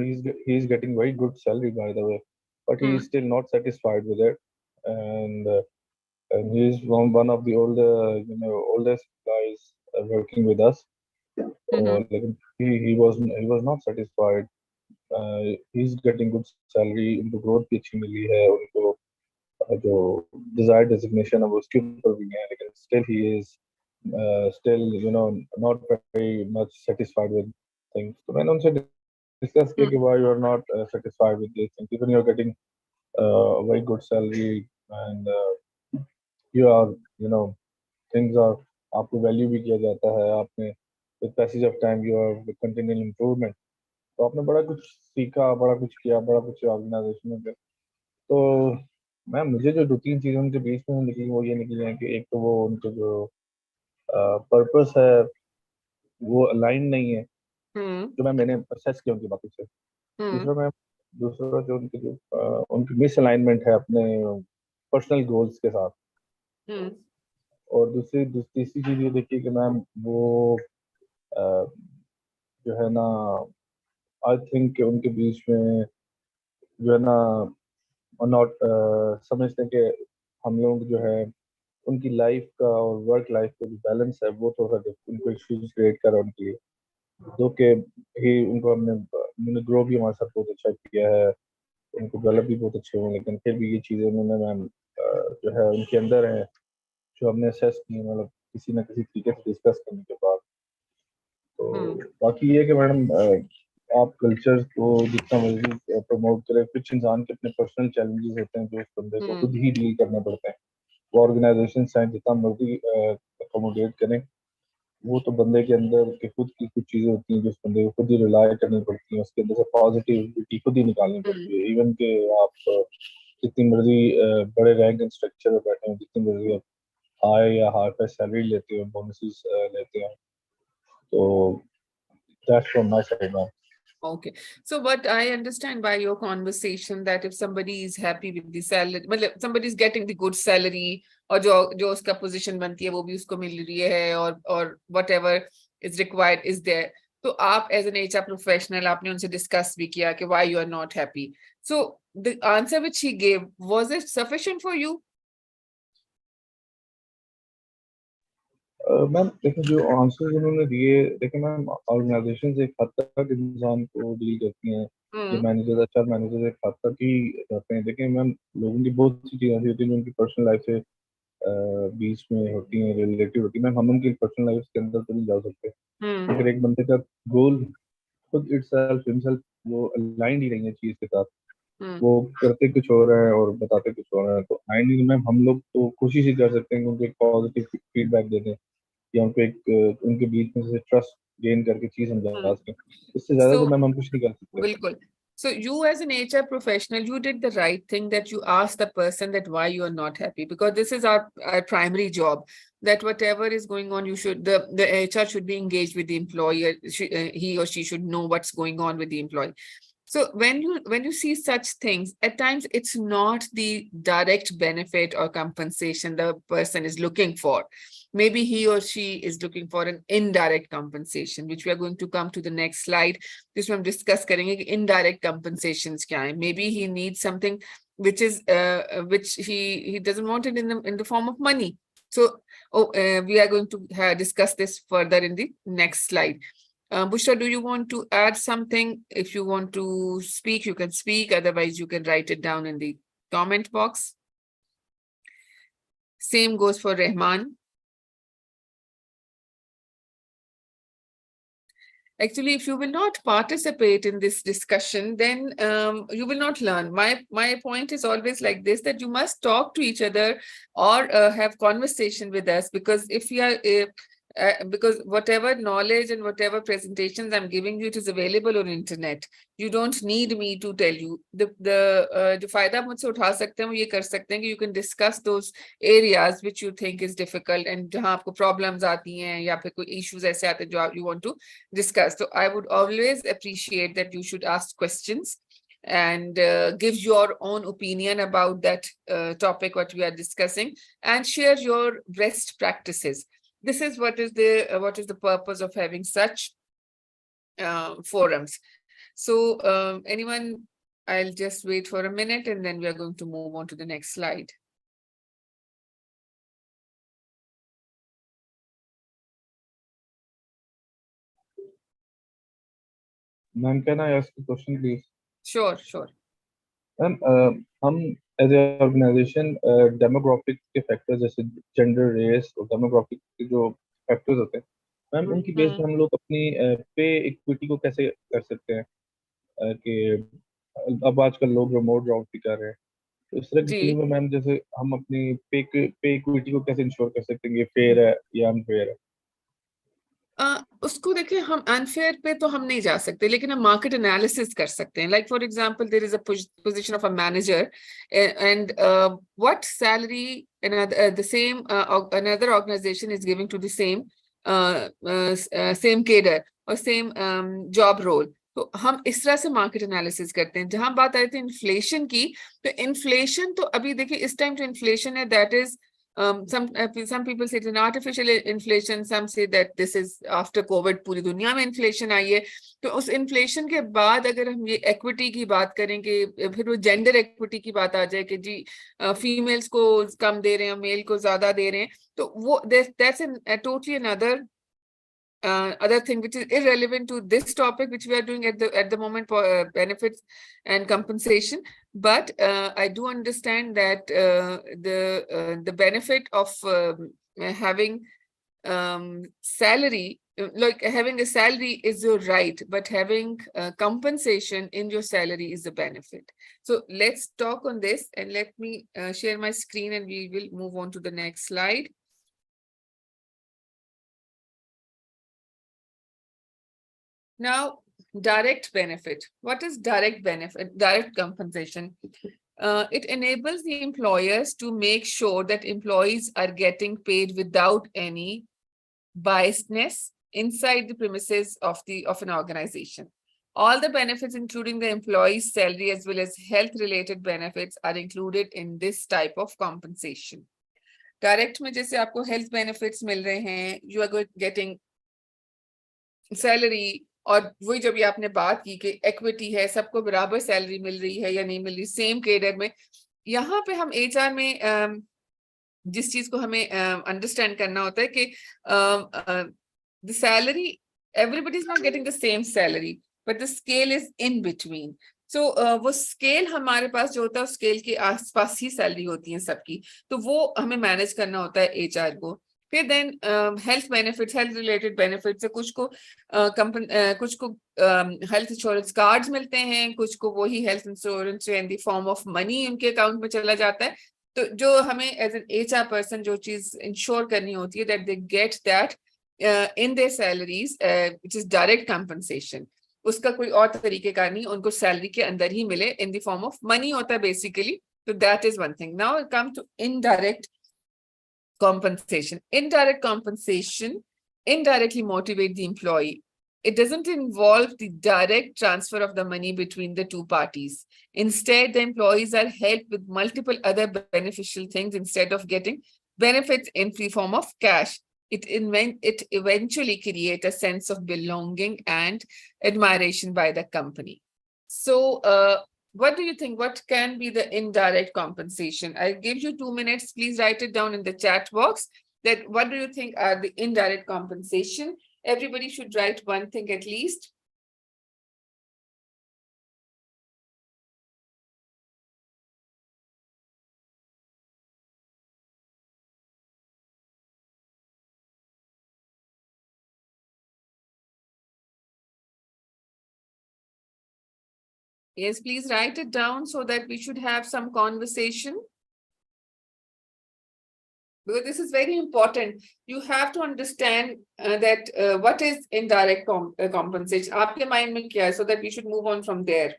He is getting very good salary, by the way, but he is still not satisfied with it, and he is one of the oldest guys working with us. Like he was not satisfied. He's getting good salary, उनको growth भी अच्छी मिली है, उनको जो desired designation है वो उसके ऊपर भी है, लेकिन still he is still not very much satisfied with things. तो मैंने उनसे discuss किया कि why you are not satisfied with these things, even you are getting a very good salary and you are things are आपको value भी किया जाता है, आपने with passage of time you are with continual improvement, तो आपने बड़ा कुछ सीखा, बड़ा कुछ किया, बड़ा कुछ ऑर्गेनाइजेशन में। तो मैम मुझे जो दो तीन चीज़ें उनके बीच में निकली वो ये निकली हैं कि एक तो वो उनके जो पर्पस है वो अलाइन नहीं है, जो मैंने असेस किया उनकी बातों से। दूसरा जो उनकी मिस अलाइनमेंट है अपने पर्सनल गोल्स के साथ। और तीसरी चीज़ ये देखिए कि मैम वो जो है ना आई थिंक उनके बीच में जो है ना नॉट समझते हैं कि हम लोग जो है उनकी लाइफ का और वर्क लाइफ का जो बैलेंस है वो थोड़ा सा उनको इश्यूज क्रिएट कर रहा है उनके लिए, जो कि ही उनको उन्होंने ग्रो भी हमारे साथ बहुत अच्छा किया है, उनको डेवलप भी बहुत अच्छे हुए, लेकिन फिर भी ये चीज़ें उन्होंने मैम जो है उनके अंदर है जो हमने असेस की, मतलब किसी ना किसी तरीके से डिस्कस करने के बाद। तो बाकी ये कि मैडम आप कल्चर को जितना मर्जी प्रमोट करें, कुछ इंसान के अपने पर्सनल चैलेंजेस होते हैं जो उस बंदे को खुद ही डील करने पड़ते हैं। वो ऑर्गेनाइजेशन चाहे जितना मर्जी अकोमोडेट करें, वो तो बंदे के अंदर के खुद की कुछ चीज़ें होती हैं जो उस बंदे को खुद ही रिलाई करनी पड़ती हैं, उसके अंदर से पॉजिटिविटी खुद ही निकालनी पड़ती है। इवन के आप जितनी मर्जी बड़े रैंक एंड स्ट्रक्चर में बैठे हो, जितनी मर्जी आप हाई या हाई पे सैलरी लेते हो, बोनसेस लेते हो, तो that's from my side, ma'am. Okay, so what I understand by your conversation that if somebody is happy with the salary, मतलब somebody is getting the good salary और जो उसका position बनती है वो भी उसको मिल रही है और whatever is required is there, तो आप as an HR professional आपने उनसे discuss भी किया कि why you are not happy. So the answer which he gave, was it sufficient for you? Ma'am देखिए जो आंसर्स उन्होंने दिए, देखिए मैम ऑर्गेनाइजेशन एक हद तक इंसान को डील करती हैं, जो मैनेजर अच्छा मैनेजर एक हद तक ही रहते हैं। देखिए मैम लोगों की बहुत सी चीज़ें ऐसी होती हैं जो उनकी पर्सनल लाइफ से बीच में होती हैं, रिलेटिव होती है। मैम हम उनकी पर्सनल लाइफ के अंदर तो नहीं जा सकते, अगर एक बंदे का गोल खुद इटसेल्फ हिमसेल्फ वो अलाइंड ही नहीं है चीज़ के साथ, वो करते कुछ हो रहा है और बताते कुछ हो रहा है, तो आई नहीं मैम हम लोग तो कोशिश ही कर सकते हैं कि उनको एक पॉजिटिव फीडबैक दे दें या उनको एक उनके बीच में से ट्रस्ट गेन करके चीज समझा सकें। इससे ज्यादा तो मैम हम कुछ नहीं कर सकते। बिल्कुल, So you as an HR professional, you did the right thing that you asked the person that why you are not happy, because this is our primary job, that whatever is going on, you should, the HR should be engaged with the employer. He or she should know what's going on with the employee. So when you see such things, at times it's not the direct benefit or compensation the person is looking for. Maybe he or she is looking for an indirect compensation, which we are going to come to the next slide. This हम discuss करेंगे कि indirect compensations क्या है. Maybe he needs something which is which he doesn't want it in the form of money. So we are going to discuss this further in the next slide. Bushra, do you want to add something? If you want to speak, you can speak. Otherwise, you can write it down in the comment box. Same goes for Rehman. Actually, if you will not participate in this discussion, then you will not learn. My point is always like this, that you must talk to each other or have conversation with us, because if we are because whatever knowledge and whatever presentations I'm giving you, it is available on internet. You don't need me to tell you. जो फायदा आप मुझसे उठा सकते हैं वो ये कर सकते हैं कि you can discuss those areas which you think is difficult and जहाँ आपको problems आती हैं या फिर कोई issues ऐसे आते हैं जो you want to discuss. So I would always appreciate that you should ask questions and give your own opinion about that topic what we are discussing, and share your best practices. This is what is the purpose of having such forums. So anyone, I'll just wait for a minute and then we are going to move on to the next slide. Ma'am, can I ask a question, please? Sure, sure. Ma'am, हम as a organization demographic के factors जैसे gender, race और demographic के जो factors होते हैं, ma'am उनकी base पे हम लोग अपनी पे इक्विटी को कैसे कर सकते हैं कि अब आजकल लोग रिमोट जॉब भी कर रहे हैं, तो इस तरह की चीजों में मैम जैसे हम अपनी पे इक्विटी को कैसे इंश्योर कर सकते हैं, ये फेयर है या अनफेयर है? उसको देखिए, हम अनफेयर पे तो हम नहीं जा सकते, लेकिन हम मार्केट एनालिसिस कर सकते हैं. Like for example, there is a position of a manager and what salary the same another organization is giving to the same cadre और सेम जॉब रोल. तो हम इस तरह से मार्केट एनालिसिस करते हैं. जहां बात आई थी इन्फ्लेशन की, तो इन्फ्लेशन तो अभी देखिए इस टाइम जो इन्फ्लेशन है, that is some people say it's an artificial inflation, some say that this is after COVID पूरी दुनिया में इन्फ्लेशन आई है. तो उस इन्फ्लेशन के बाद अगर हम ये इक्विटी की बात करेंगे, फिर वो जेंडर इक्विटी की बात आ जाए कि जी फीमेल्स को कम दे रहे हैं, मेल को ज्यादा दे रहे हैं, तो वो that's a totally another other thing which is irrelevant to this topic which we are doing at the moment for benefits and compensation. But I do understand that the benefit of having salary, like having a salary is your right, but having compensation in your salary is a benefit. So let's talk on this, and let me share my screen and we will move on to the next slide. Now, direct benefit. What is direct benefit? Direct compensation. It enables the employers to make sure that employees are getting paid without any biasness inside the premises of an organization. All the benefits, including the employee's salary as well as health-related benefits, are included in this type of compensation. Direct में जैसे आपको health benefits मिल रहे हैं, you are getting salary, और वही जब ये आपने बात की कि इक्विटी है, सबको बराबर सैलरी मिल रही है या नहीं मिल रही, सेम कैडर में. यहाँ पे हम एचआर में जिस चीज को हमें अंडरस्टैंड करना होता है कि the salary, everybody is not getting the same salary, but the scale is in between. So वो स्केल हमारे पास जो होता है, स्केल के आसपास ही सैलरी होती है सबकी, तो वो हमें मैनेज करना होता है एचआर को. फिर then health benefits, health related benefits है, कुछ को हेल्थ इंश्योरेंस कार्ड्स मिलते हैं, कुछ को वही health insurance in the form of money उनके अकाउंट में चला जाता है. तो जो हमें एज एन एचआर पर्सन जो चीज इंश्योर करनी होती है, that they get that in their salaries, which is direct compensation. उसका कोई और तरीकेकार नहीं, उनको सैलरी के अंदर ही मिले in the form of money होता है basically. So that is one thing. Now it comes to indirect compensation. Indirect compensation indirectly motivate the employee. It doesn't involve the direct transfer of the money between the two parties. Instead, the employees are helped with multiple other beneficial things instead of getting benefits in the form of cash. It eventually creates a sense of belonging and admiration by the company. So, what do you think? What can be the indirect compensation? I'll give you 2 minutes. Please write it down in the chat box. That what do you think are the indirect compensation? Everybody should write one thing at least. Yes, please write it down so that we should have some conversation. Because this is very important. You have to understand that what is indirect compensation. Aapke mind mein kya hai, so that we should move on from there.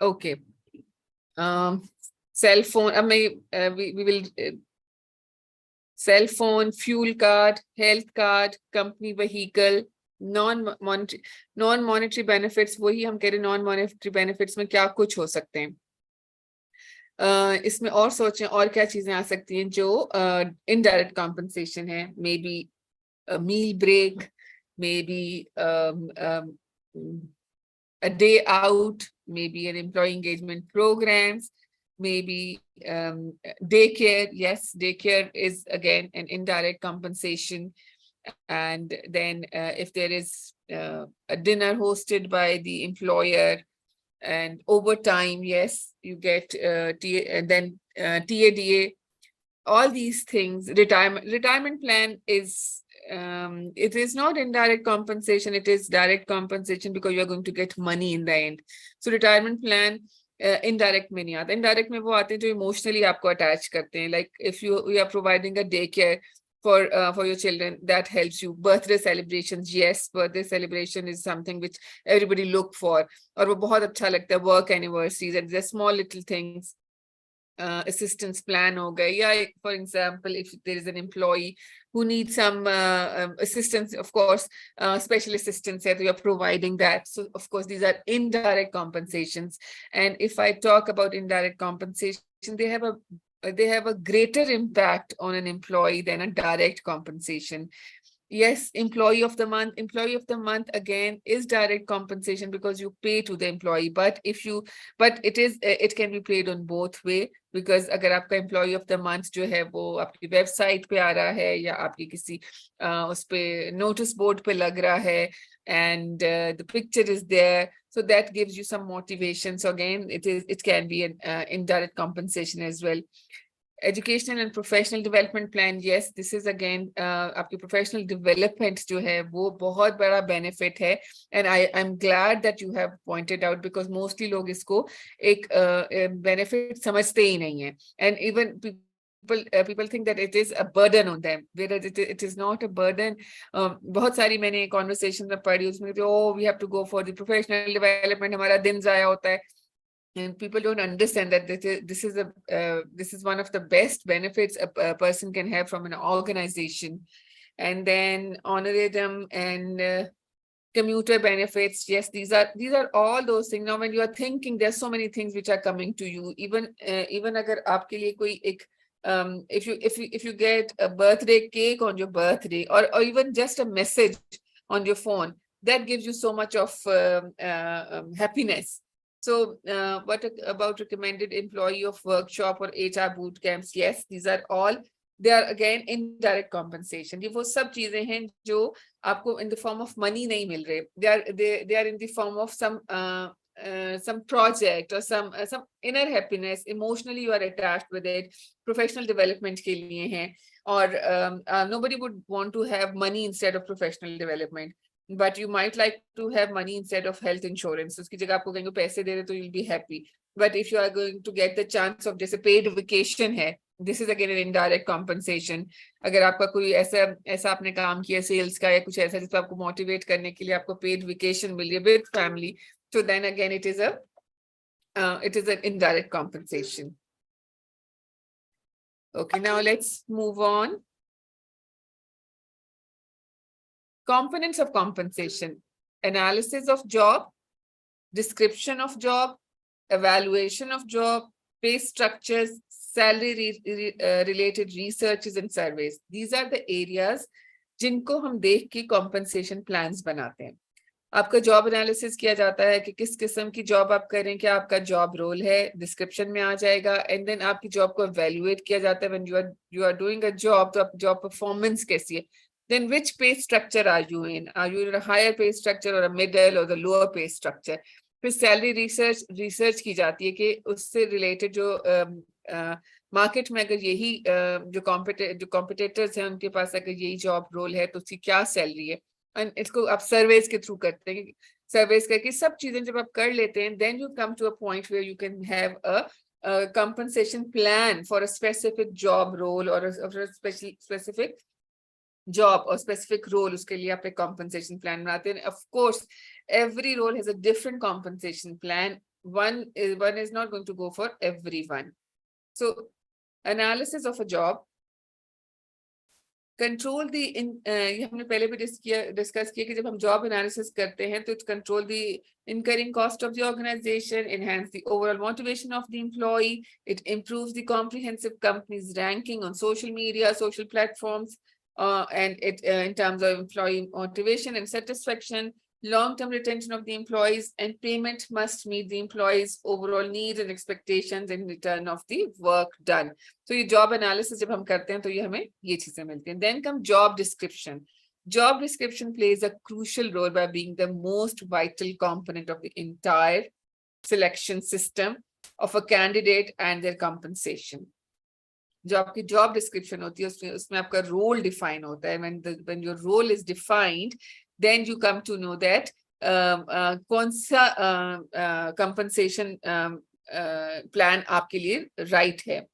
Okay. Cell phone. We will. Cell phone, fuel card, health card, company vehicle, non-monetary benefits. वही हम कह रहे non-monetary benefits में क्या कुछ हो सकते हैं. इसमें और सोचें और क्या चीजें आ सकती हैं जो indirect compensation है. Maybe a meal break, maybe a day out, maybe an employee engagement programs, maybe daycare. Yes, daycare is again an indirect compensation. And then if there is a dinner hosted by the employer and overtime, yes, you get TADA. All these things. Retirement plan is it is not indirect compensation, it is direct compensation because you are going to get money in the end. So retirement plan indirect में नहीं आता. Indirect में वो आते हैं जो emotionally आपको attach करते हैं. Like if you are providing a daycare for your children, that helps you. Birthday celebrations, yes, birthday celebration is something which everybody look for. और वो बहुत अच्छा लगता है. Work anniversaries, and the small little things. Assistance plan ho gaya, yeah, for example, if there is an employee who needs some assistance, of course, special assistance, you are providing that. So of course these are indirect compensations. And if I talk about indirect compensation, they have a greater impact on an employee than a direct compensation. Yes, employee of the month again is direct compensation because you pay to the employee. But it can be played on both way, because अगर आपका employee of the month जो है वो आपकी website पे आ रहा है या आपकी किसी उस पे notice board पे लग रहा है, and the picture is there, so that gives you some motivation. So again, it can be an indirect compensation as well. Educational and professional development plan, yes, this is again आपकी professional development जो है वो बहुत बड़ा benefit है. And I'm glad that you have pointed out, because mostly लोग इसको एक benefit समझते ही नहीं है. And even people think that it is a burden on them, whereas it is not a burden. बहुत सारी मैंने conversations में पढ़ी, उसमें oh, we have to go for the professional development, हमारा दिन ज़ाया होता है. And people don't understand that this is one of the best benefits a person can have from an organization. And then honorarium and commuter benefits, yes, these are all those things. Now when you are thinking, there's so many things which are coming to you. Even अगर आपके लिए कोई एक if you get a birthday cake on your birthday, or even just a message on your phone, that gives you so much of happiness. So what about recommended employee of workshop or HR boot camps? Yes, these are all, they are again indirect compensation. ये वो सब चीजें हैं जो आपको in the form of money नहीं मिल रहे. They are in the form of some project or some inner happiness. Emotionally you are attached with it. Professional development के लिए हैं. Or nobody would want to have money instead of professional development. But you might like to have money instead of health insurance. उसकी जगह आपको कहीं को पैसे दे रहे तो you'll be happy. But if you are going to get the chance of जैसे paid vacation है, this is again an indirect compensation. अगर आपका कोई ऐसा आपने काम किया sales का या कुछ ऐसा जिसको आपको motivate करने के लिए आपको paid vacation मिल रही है with family, so then again it is an indirect compensation. Okay, now let's move on. Components of compensation: analysis of job, description of job, evaluation of job, pay structures, salary related researches and surveys. These are the areas जिनको हम देख के compensation plans बनाते हैं. आपका job analysis किया जाता है कि किस किस्म की job आप करें, क्या आपका job role है, description में आ जाएगा, and then आपकी job को evaluate किया जाता है. When you are doing a job, तो आप job performance कैसी है, then which pay structure are you in? Are you in a higher pay structure or a middle or the lower pay structure? फिर salary research की जाती है कि उससे related जो market में अगर यही जो competitors हैं उनके पास अगर यही job role है तो उसकी क्या salary है, and इसको आप surveys के through करते हैं. surveys करके सब चीजें जब आप कर लेते हैं, then you come to a point where you can have a compensation plan for a specific job role or a specific job or specific role. उसके लिए आप एक compensation plan बनाते हैं. Of course, every role has a different compensation plan. One is not going to go for everyone. So, analysis of a job. Control the ये हमने पहले भी discuss किया कि जब हम job analysis करते हैं तो it control the incurring cost of the organization, enhance the overall motivation of the employee, it improves the comprehensive company's ranking on social media, social platforms, and it in terms of employee motivation and satisfaction, long-term retention of the employees, and payment must meet the employees' overall needs and expectations in return of the work done. So ये job analysis जब हम करते हैं तो ये हमें ये चीजें मिलती हैं. Then come job description. Job description plays a crucial role by being the most vital component of the entire selection system of a candidate and their compensation. जो आपकी job description होती है उसमें आपका role define होता है. When your role is defined, then you come to know that कौन सा compensation plan आपके लिए right है.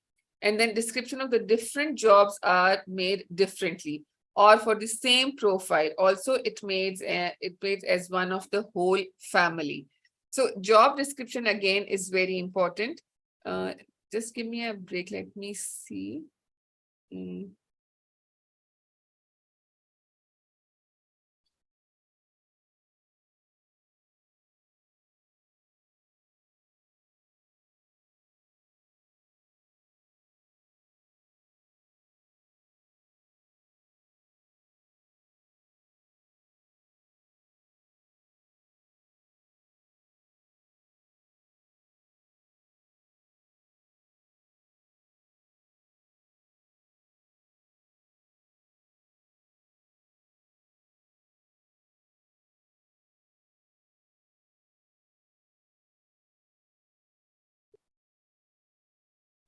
And then description of the different jobs are made differently or for the same profile. Also, it made as one of the whole family. So job description again is very important. Just give me a break. Let me see.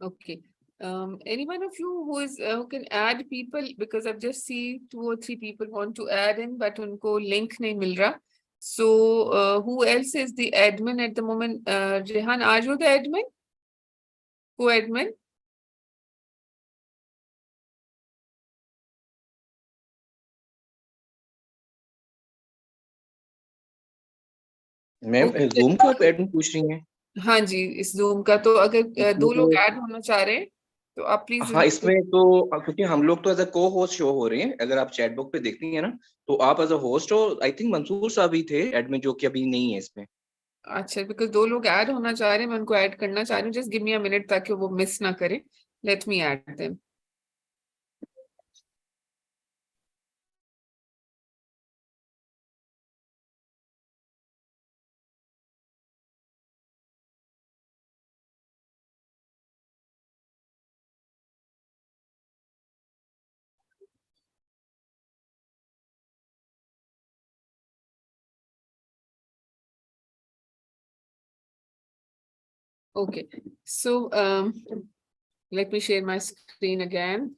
Okay. Any one of you who can add people, because I've just seen 2 or 3 people want to add in, but उनको link नहीं मिल रहा. So who else is the admin at the moment? Rehan, are you the admin? Co-admin? Ma'am Zoom का आप admin पूछ रही हैं? हाँ जी, इस Zoom का तो अगर 2 लोग ऐड होना चाह रहे हैं तो आप प्लीज. हाँ, इसमें तो क्योंकि हम लोग तो एज अ को होस्ट शो हो रहे हैं. अगर आप चैट बुक पे देखती हैं ना तो आप एज अ होस्ट हो. आई थिंक मंसूर साहब ही थे एडमिन जो कि अभी नहीं है इसमें. अच्छा, बिकॉज 2 लोग ऐड होना चाह रहे हैं, मैं उनको ऐड करना चाह रही हूँ. Just give me a minute ताकि वो मिस ना करें. Let me add them. Okay, so let me share my screen again.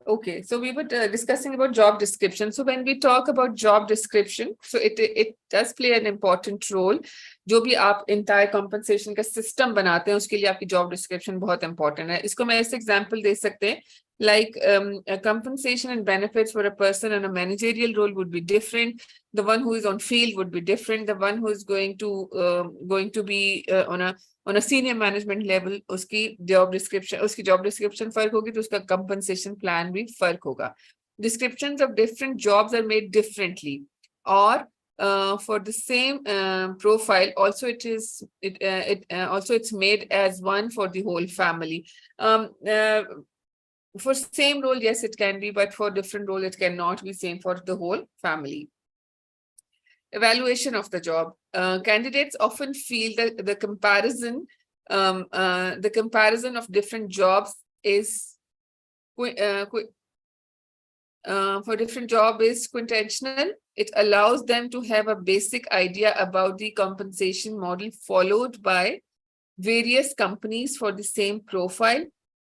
Okay, so we were discussing about job description. So when we talk about job description, so it does play an important role. जो भी आप entire compensation का system बनाते हैं, उसके लिए आपकी job description बहुत important है. इसको मैं ऐसे example दे सकते हैं, like compensation and benefits for a person in a managerial role would be different. The one who is on field would be different. The one who is going to be on a senior management level, उसकी job description फर्क होगी, तो उसका compensation plan भी फर्क होगा. Descriptions of different jobs are made differently, or for the same profile, also it's made as one for the whole family. For same role, yes, it can be, but for different role, it cannot be same for the whole family. Evaluation of the job. Candidates often feel that the comparison of different jobs is for different job is quintessential. It allows them to have a basic idea about the compensation model followed by various companies for the same profile.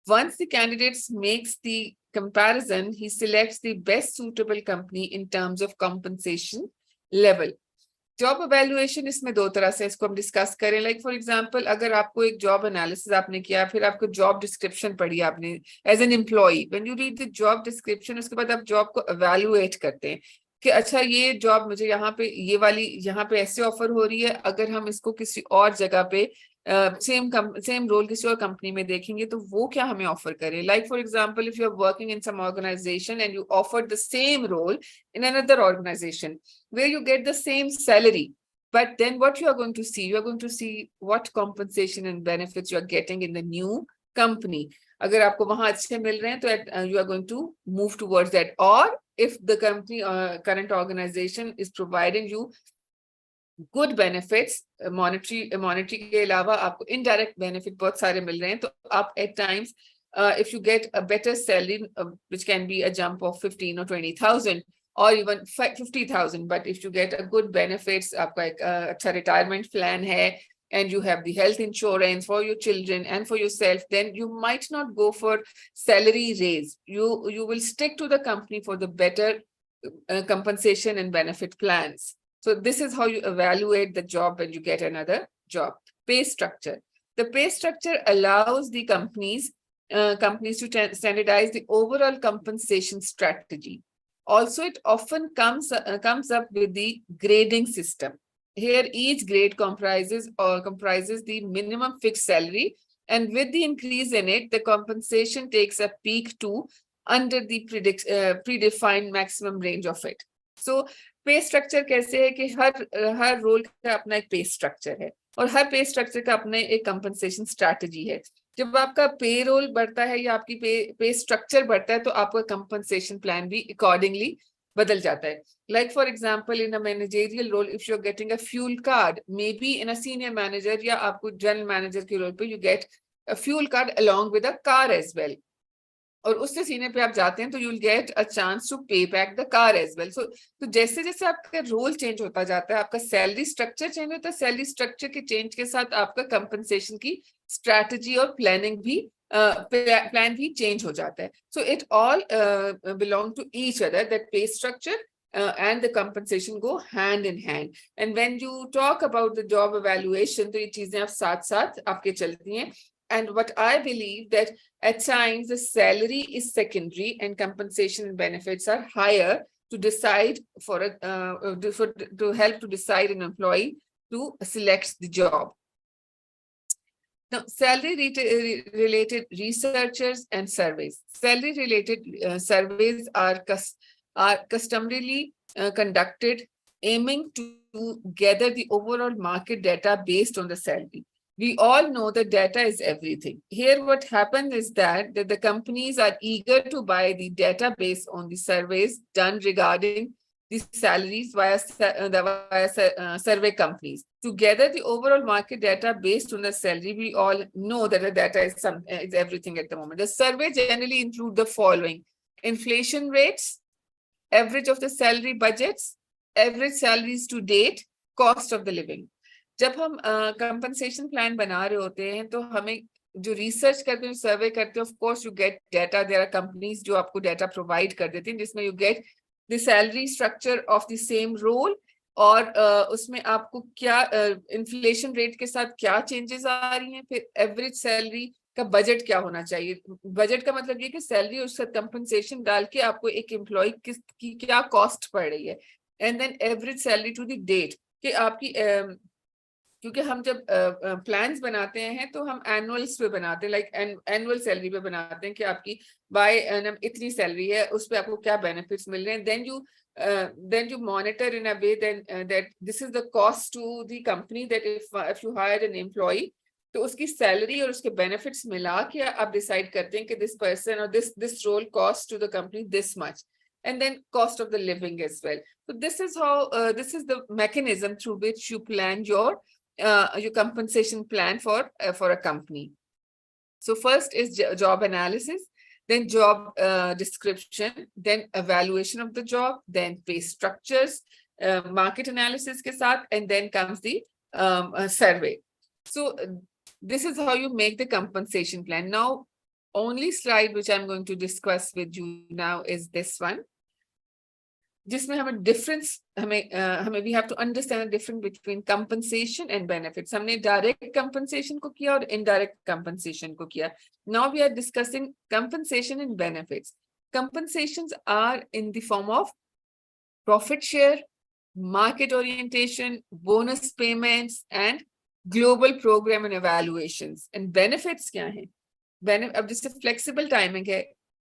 Once the candidate makes the comparison, he selects the best suitable company in terms of compensation level. Job evaluation इसमें दो तरह से इसको हम discuss करें. Like for example, अगर आपको एक जॉब एनालिसिस आपने किया, फिर आपको जॉब डिस्क्रिप्शन पढ़ी आपने as an employee, when you read the job description, उसके बाद आप जॉब को evaluate करते हैं कि अच्छा ये जॉब मुझे यहाँ पे ये वाली यहाँ पे ऐसे ऑफर हो रही है, अगर हम इसको किसी और जगह पे सेम रोल किसी और कंपनी में देखेंगे तो वो क्या हमें ऑफर करे. Like for example, if you are working in some organisation and you offered the same role in another organization where you get the same salary, but then what you are going to see what compensation and benefits you are getting in the new company. अगर आपको वहां अच्छे मिल रहे हैं तो you are going to move towards that, or if the company current organization is providing you good benefits, monetary के अलावा आपको indirect benefit बहुत सारे मिल रहे हैं, तो आप at times if you get a better salary, which can be a jump of 15 or 20,000 or even 50,000, but if you get a good benefits, आपका एक अच्छा retirement plan है, and you have the health insurance for your children and for yourself, then you might not go for salary raise. You will stick to the company for the better compensation and benefit plans. So this is how you evaluate the job when you get another job. Pay structure. The pay structure allows the companies to standardize the overall compensation strategy. Also, it often comes up with the grading system. Here, each grade comprises the minimum fixed salary, and with the increase in it, the compensation takes a peak to under the predefined maximum range of it. So, पे structure कैसे है कि हर role का अपना एक पे structure है और हर पे स्ट्रक्चर का अपना एक कंपनसेशन स्ट्रैटेजी है. जब आपका पे रोल बढ़ता है या आपकी पे स्ट्रक्चर बढ़ता है तो आपका कंपनसेशन प्लान भी अकॉर्डिंगली बदल जाता है. Like for example, in a managerial role, if you are getting a fuel card, maybe in a senior manager या आपको जनरल मैनेजर के रोल पे you get a fuel card along with a car as well, और उससे senior पे आप जाते हैं तो you will get a chance to pay back the car as well. So तो जैसे जैसे आपका रोल चेंज होता जाता है, आपका सैलरी स्ट्रक्चर चेंज होता है, सैलरी स्ट्रक्चर के चेंज के साथ आपका कंपनसेशन की स्ट्रैटेजी और प्लान भी चेंज हो जाता है. So it all belong to each other, that pay structure and the compensation go hand in hand. And when you talk about the job evaluation, तो ये चीजें आप साथ साथ आपके चलती हैं. And what I believe that at times the salary is secondary and compensation and benefits are higher to decide to help to decide an employee to select the job. Now, salary related researchers and surveys. Salary related surveys are customarily conducted aiming to gather the overall market data based on the salary. We all know that data is everything. Here what happens is that the companies are eager to buy the database on the surveys done regarding the salaries via survey companies. To gather the overall market data based on the salary, we all know that the data is everything at the moment. The survey generally include the following: inflation rates, average of the salary budgets, average salaries to date, cost of the living. जब हम compensation plan बना रहे होते हैं तो हमें जो research करते हैं, survey करते हैं, of course you get data. There are companies जो आपको data provide कर देती हैं जिसमें you get the salary structure of the same role और उसमें आपको क्या inflation rate के साथ क्या changes आ रही हैं, फिर average salary का बजट क्या होना चाहिए. बजट का मतलब ये कि सैलरी और उसका कंपनसेशन डाल के आपको एक एम्प्लॉय की क्या कॉस्ट पड़ रही है. And then average salary to the date कि आपकी क्योंकि हम जब प्लान्स बनाते हैं तो हम एनुअल्स पे बनाते हैं, लाइक एनुअल सैलरी पे बनाते हैं कि आपकी बाय एनम इतनी सैलरी है, उस पे आपको क्या बेनिफिट्स मिल रहे हैं. then you monitor in a way that this is the cost to the company, that if you hire an employee तो उसकी सैलरी और उसके बेनिफिट्स मिला के आप डिसाइड करते हैं कि दिस पर्सन और this role cost to the company this much, and then cost of the living as well. So this is how this is the mechanism through which you plan your compensation plan for a company. So first is job analysis, then job description, then evaluation of the job, then pay structures, market analysis ke sath, and then comes the survey. So this is how you make the compensation plan. Now, only slide which I'm going to discuss with you now is this one. जिसमें हमें difference हमें we have to understand the difference between compensation and benefits. हमने direct compensation को किया और indirect compensation को किया. Now we are discussing compensation and benefits. Compensations are in the form of profit share, market orientation, bonus payments, and global program and evaluations. And benefits क्या हैं? अब जैसे flexible timing है.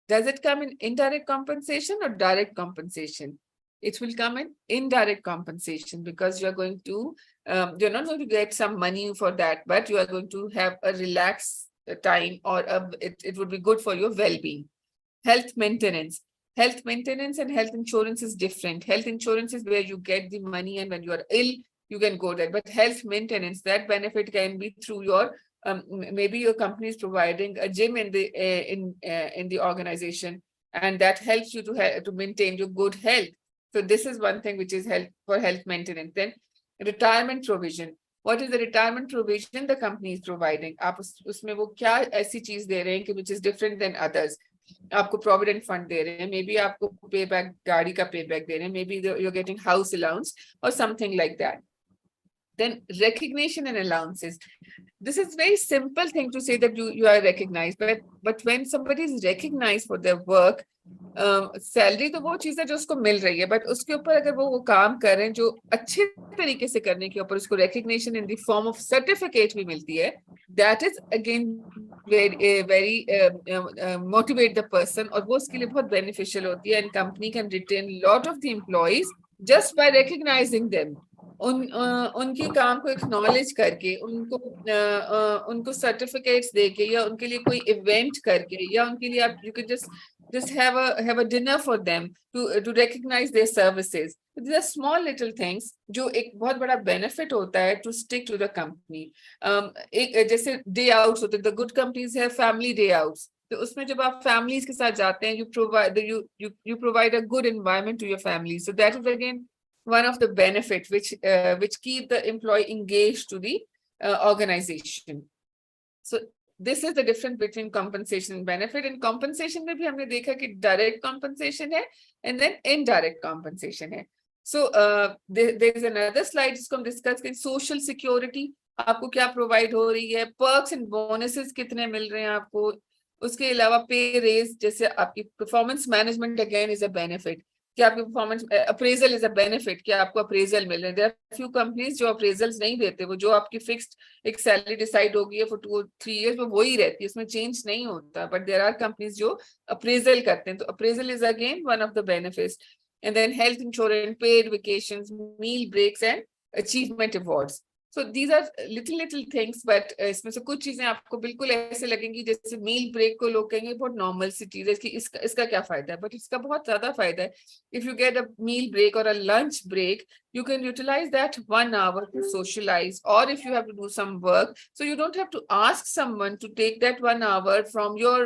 Does it come in indirect compensation or direct compensation? It will come in indirect compensation because you are going to, you're not going to get some money for that, but you are going to have a relaxed time, or it would be good for your well-being. Health maintenance. Health maintenance and health insurance is different. Health insurance is where you get the money and when you are ill, you can go there. But health maintenance, that benefit can be through your, maybe your company is providing a gym in the organization, and that helps you to maintain your good health. So this is one thing which is for health maintenance. Then retirement provision. What is the retirement provision the company is providing? आप उसमें वो क्या ऐसी चीज दे रहे हैं कि which is different than others? आपको provident fund दे रहे हैं, maybe आपको payback गाड़ी का payback दे रहे हैं, maybe you're getting house allowance or something like that. Then recognition and allowances. This is very simple thing to say that you are recognized, but when somebody is recognized for their work, salary तो वो चीज है जो उसको मिल रही है, but उसके ऊपर अगर वो काम कर रहे हैं जो अच्छे तरीके से करने के ऊपर उसको recognition in the form of certificate भी मिलती है, that is again very motivate the person, और वो उसके लिए बहुत beneficial होती है, and company can retain lot of the employees just by recognizing them. उनकी काम को एक्नॉलेज करके, उनको सर्टिफिकेट्स देके, या उनके लिए कोई इवेंट करके, या उनके लिए आप you can just have a dinner for them to recognize their services. These are small little things जो एक बहुत बड़ा benefit होता है to stick to the company. एक जैसे day outs होते हैं, the good companies have family day outs. तो उसमें जब आप families के साथ जाते हैं, you provide a good environment to your family. So that is again one of the benefits which keep the employee engaged to the organization. So this is the difference between compensation and benefit. And compensation में भी हमने देखा कि direct compensation है and then indirect compensation है. So there is another slide जिसको हम discuss करें. Social security आपको क्या provide हो रही है, perks and bonuses कितने मिल रहे हैं आपको, उसके अलावा pay raise, जैसे आपकी performance management again is a benefit. कि आपकी performance appraisal is a benefit, कि आपको अप्रेजल मिल रहा है. देयर आर फ्यू कंपनीज जो अप्रेजल्स नहीं देते, वो जो आपकी फिक्स्ड एक सैलरी डिसाइड होगी है फॉर 2-3 years, वो वही रहती है, उसमें चेंज नहीं होता. बट देयर आर कंपनीज जो अप्रेजल करते हैं, तो appraisal is again one of the benefits. And then health insurance, paid vacations, meal breaks and achievement awards. So these are little things, but इसमें से कुछ चीजें आपको बिल्कुल ऐसे लगेंगी जैसे मील ब्रेक को लोग कहेंगे बहुत नॉर्मल सी चीज है, इसका क्या फायदा है, बट इसका बहुत ज्यादा फायदा है. If you get a meal break or a lunch break, you can utilize that 1 hour to socialize, or if you have to do some work, so you don't have to ask someone to take that 1 hour from your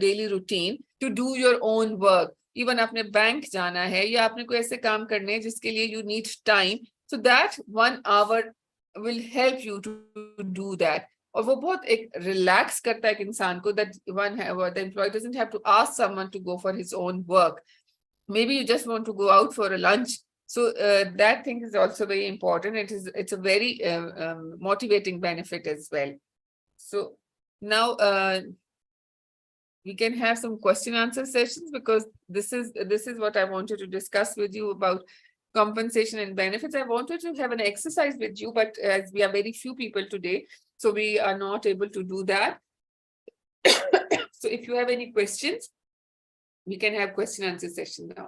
daily routine to do your own work. Even आपने bank जाना है या आपने कोई ऐसे काम करने हैं जिसके लिए you need time, so that 1 hour will help you to do that. और वो बहुत एक relax करता है एक इंसान को, that the employee doesn't have to ask someone to go for his own work. Maybe you just want to go out for a lunch, so that thing is also very important. It's a very motivating benefit as well. So now we can have some question answer sessions, because this is what I wanted to discuss with you about compensation and benefits. I wanted to have an exercise with you, but as we are very few people today, so we are not able to do that. So if you have any questions, we can have question answer session now.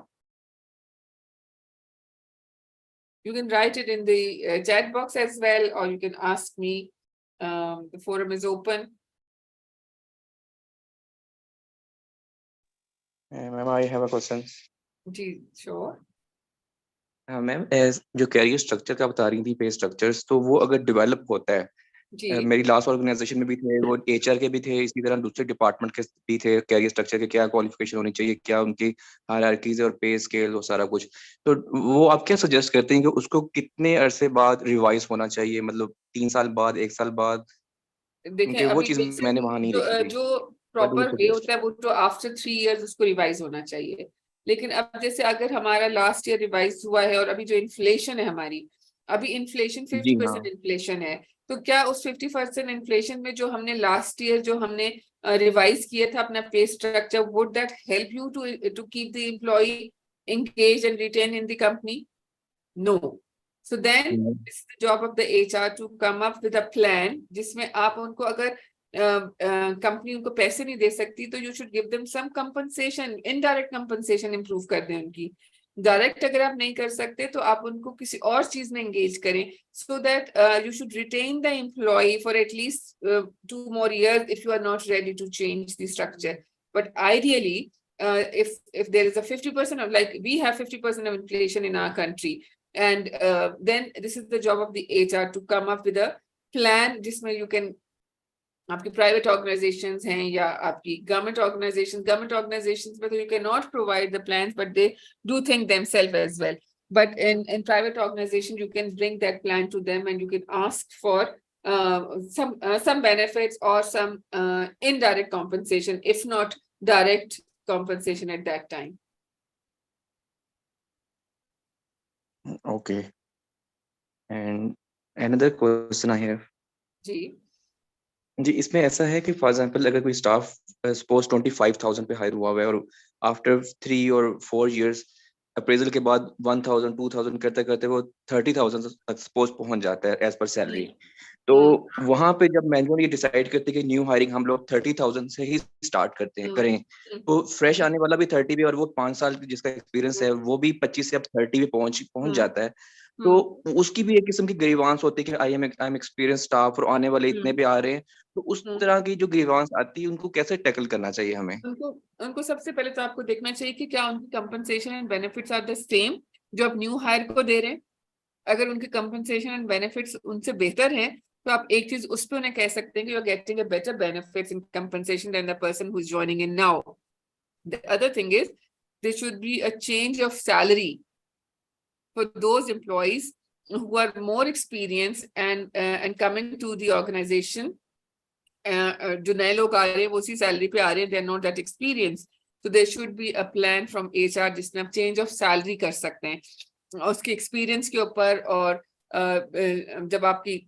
You can write it in the chat box as well, or you can ask me. The forum is open. Ma'am, I have a question. Sure. Ma'am जो career structure का बता रही थी, पे structures, तो वो अगर develop होता है, मेरी लास्ट ऑर्गेनाइजेशन में भी थे, वो एचआर के भी थे, इसी तरह दूसरे डिपार्टमेंट के भी थे, कैरियर स्ट्रक्चर के क्या क्वालिफिकेशन होनी चाहिए, क्या उनकी हायरार्कीज और पे स्केल, वो सारा कुछ, तो वो आप क्या सजेस्ट करते हैं कि उसको कितने अरसे बाद रिवाइज होना चाहिए, मतलब 3 साल बाद, 1 साल बाद? देखिए वो चीज मैंने वहां नहीं देखी जो प्रॉपर वे होता है वो तो आफ्टर 3 years उसको रिवाइज होना चाहिए. लेकिन अब जैसे अगर हमारा लास्ट ईयर रिवाइज हुआ है और अभी जो इन्फ्लेशन है हमारी, अभी इन्फ्लेशन 50% इन्फ्लेशन है, तो क्या उस 50% इन्फ्लेशन में जो हमने लास्ट ईयर जो हमने रिवाइज किया था अपना pay structure, would that help you to keep the employee engaged and retain in the company? No. So then it's the job of the HR to come up with a plan जिसमें आप उनको अगर company उनको पैसे नहीं दे सकती, तो you should give them some compensation, indirect compensation improve कर दें उनकी. डायरेक्ट अगर आप नहीं कर सकते तो आप उनको किसी और चीज में engage करें, so that you should retain the employee for at least 2 more years if you are not ready to change the structure. But ideally, if there is a 50% of, like we have 50% of inflation in our country, and then this is the job of the HR to come up with a plan जिसमें you can, आपकी private organizations हैं या आपकी government organizations में तो you cannot provide the plans, but they do think themselves as well. But in private organization you can bring that plan to them and you can ask for some benefits or some indirect compensation, if not direct compensation at that time. Okay. And another question I have. जी, इसमें ऐसा है कि for example अगर कोई staff suppose 25,000 पे higher हुआ है और आफ्टर 3 और 4 इयर्स अप्रेजल के बाद 1,000 2,000 करते करते वो 30,000 सपोज पहुंच जाता है एज पर सैलरी, तो वहां पे जब मैनेजमेंट ये डिसाइड करती है कि न्यू हायरिंग हम लोग 30,000 से ही स्टार्ट करते हैं करें, तो फ्रेश आने वाला भी 30 पे और वो 5 साल जिसका एक्सपीरियंस है वो भी 25 से अब 30 पे पहुंच जाता है, तो उसकी भी एक किस्म की ग्रीवांस होती है कि आई एम एक्सपीरियंस स्टाफ और आने वाले इतने पे आ रहे हैं, तो उस तरह की जो ग्रीवांस आती है उनको कैसे टैकल करना चाहिए हमें? उनको सबसे पहले तो आपको देखना चाहिए कि क्या उनकी compensation and benefits are the same जो आप न्यू हायर को दे रहे हैं. अगर उनके कंपनसेशन एंड बेनिफिट्स उनसे बेहतर हैं तो आप एक चीज उस पे उन्हें कह सकते हैं कि you are getting a better benefits in compensation than the person who is joining in now. The other thing is there should be a change of salary for those employees who are more experienced and coming to the organization. जो नए लोग आ रहे हैं वो उसी salary पे आ रहे हैं, they are not that experienced, so there should be a plan from HR जिसमें आप चेंज ऑफ सैलरी कर सकते हैं उसके एक्सपीरियंस के ऊपर. और जब आपकी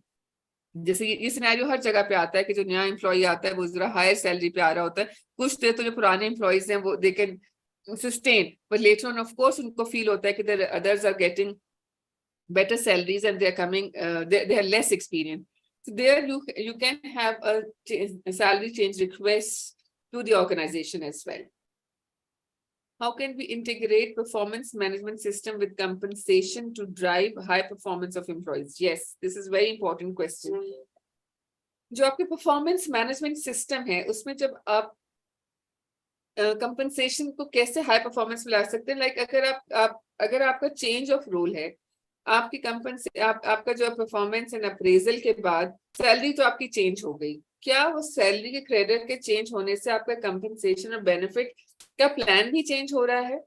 जैसे ये सिनेरियो हर जगह पे आता है कि जो नया एम्प्लॉय आता है वो जरा हायर सैलरी पे आ रहा होता है, कुछ देर तो जो पुराने एम्प्लॉयज हैं वो they can sustain, but later on of course उनको feel होता है कि the others are getting better salaries and they're coming, they are less experienced. So there you can have a salary change request to the organization as well. How can we integrate performance management system with compensation to drive high performance of employees? Yes, this is very important question. जो आपके performance management system है, उसमें जब आप compensation को कैसे high performance में ला सकते हैं? Like अगर आपका change of role है, आपकी आपका जो performance and appraisal के बाद salary तो आपकी change हो गई. क्या वो salary के credit के change होने से आपका compensation और benefit का plan भी change हो रहा है?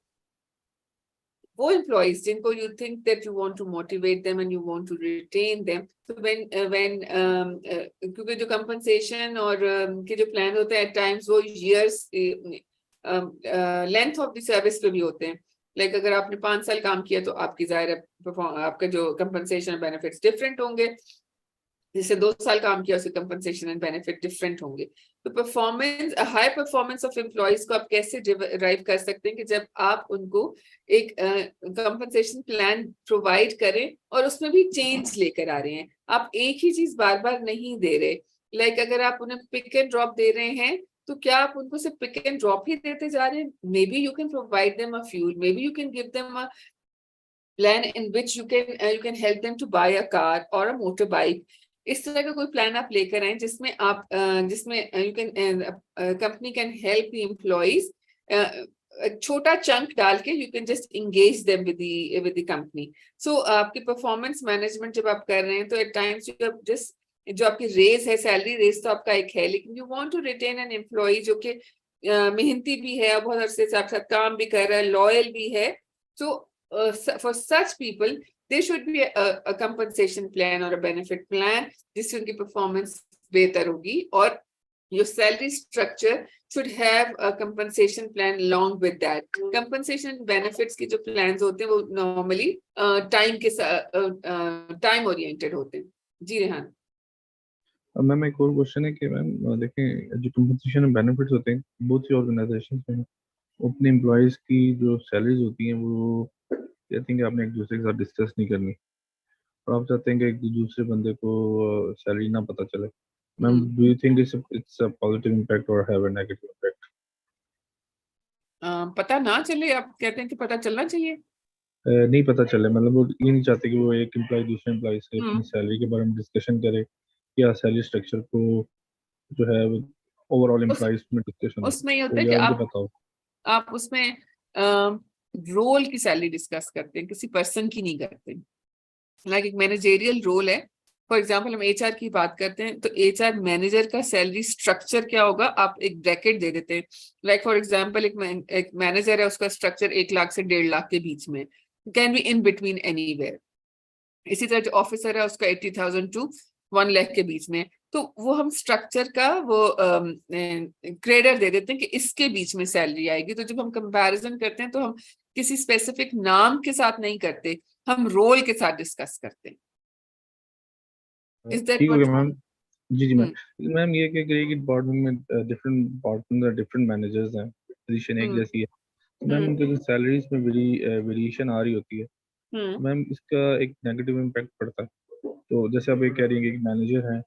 वो employees जिनको you think that you want to motivate them and you want to retain them, so when क्योंकि जो compensation और के जो plan होते हैं at times वो years length of the service पे भी होते हैं. Like अगर आपने 5 साल काम किया तो आपकी जाहिर है आपका जो compensation and benefits different होंगे. जिससे 2 साल काम किया उसके compensation and benefit different होंगे. तो performance, a high performance of employees को आप कैसे derive कर सकते हैं कि जब आप उनको एक compensation plan provide करें और उसमें भी change लेकर आ रहे हैं. आप एक ही चीज बार बार नहीं दे रहे. Like अगर आप उन्हें pick and drop दे रहे हैं तो क्या आप उनको सिर्फ pick and drop ही देते जा रहे हैं? Maybe you can provide them a fuel. Maybe you can give them a plan in which you can help them to buy a car or a motorbike. इस तरह का कोई प्लान आप लेकर आए जिसमें आप you can company can help the employees छोटा चंक डाल के you can just engage them with the company. So आपकी performance management जब आप कर रहे हैं तो at times जो आपकी रेज है, सैलरी रेज तो आपका एक है, लेकिन you want to retain an employee जो कि मेहनती भी है और बहुत अरसे से आपके साथ काम भी कर रहा है, लॉयल भी है. So for such people there should be a compensation plan or a benefit plan जिससे उनकी performance बेहतर होगी, और your salary structure should have a compensation plan along with that. Compensation benefits की जो plans होते हैं वो normally time oriented होते हैं. जी रेहान. मैम एक और क्वेश्चन है कि मैम देखें जो कंपनसेशन एंड बेनिफिट्स होते हैं बहुत सी ऑर्गेनाइजेशंस में अपने एम्प्लॉइज की जो सैलरीज होती हैं वो कहते हैं कि आपने एक दूसरे के साथ डिस्कस नहीं करनी, और आप चाहते हैं कि एक दूसरे बंदे को सैलरी ना पता चले. Ma'am do you think it's a positive impact और हैव अ नेगेटिव इंपैक्ट? पता ना चले, आप कहते हैं कि पता चलना चाहिए. नहीं पता चले, मतलब वो ये नहीं चाहते कि वो एक एम्प्लॉय दूसरे एम्प्लॉय से अपनी सैलरी के बारे में डिस्कशन करे या सैलरी स्ट्रक्चर को जो है ओवरऑल एम्प्लॉइज में डिस्कशन उसमें ये होता है तो कि आप उसमें रोल की सैलरी डिस्कस करते हैं, किसी पर्सन की नहीं करते. लाइक एक मैनेजरियल रोल है, फॉर एग्जांपल हम एचआर की बात करते हैं तो एचआर मैनेजर का सैलरी स्ट्रक्चर क्या होगा, आप एक ब्रैकेट दे देते हैं. लाइक फॉर एग्जांपल एक मैनेजर है, उसका स्ट्रक्चर 1 लाख से 1.5 लाख के बीच में, can be in between anywhere. इसी तरह जो ऑफिसर है उसका 80,000 to 1 लाख के बीच में. तो वो हम स्ट्रक्चर का वो ग्रेडर दे देते हैं कि इसके बीच में सैलरी आएगी. तो जब हम कंपैरिजन करते हैं तो हम किसी स्पेसिफिक नाम के साथ नहीं करते, हम रोल के साथ डिस्कस करते हैं. ठीक हो गया मैम. जी मैम ये कि डिपार्टमेंट में डिफरेंट मैनेजर्स हैं, पोजीशन एक जैसी है, मैम उनके जो सैलरीज में वेरिएशन आ रही होती है, मैम इसका एक नेगेटिव इम्पैक्ट पड़ता है. तो जैसे आप ये कह रही हैं कि एक मैनेजर हैं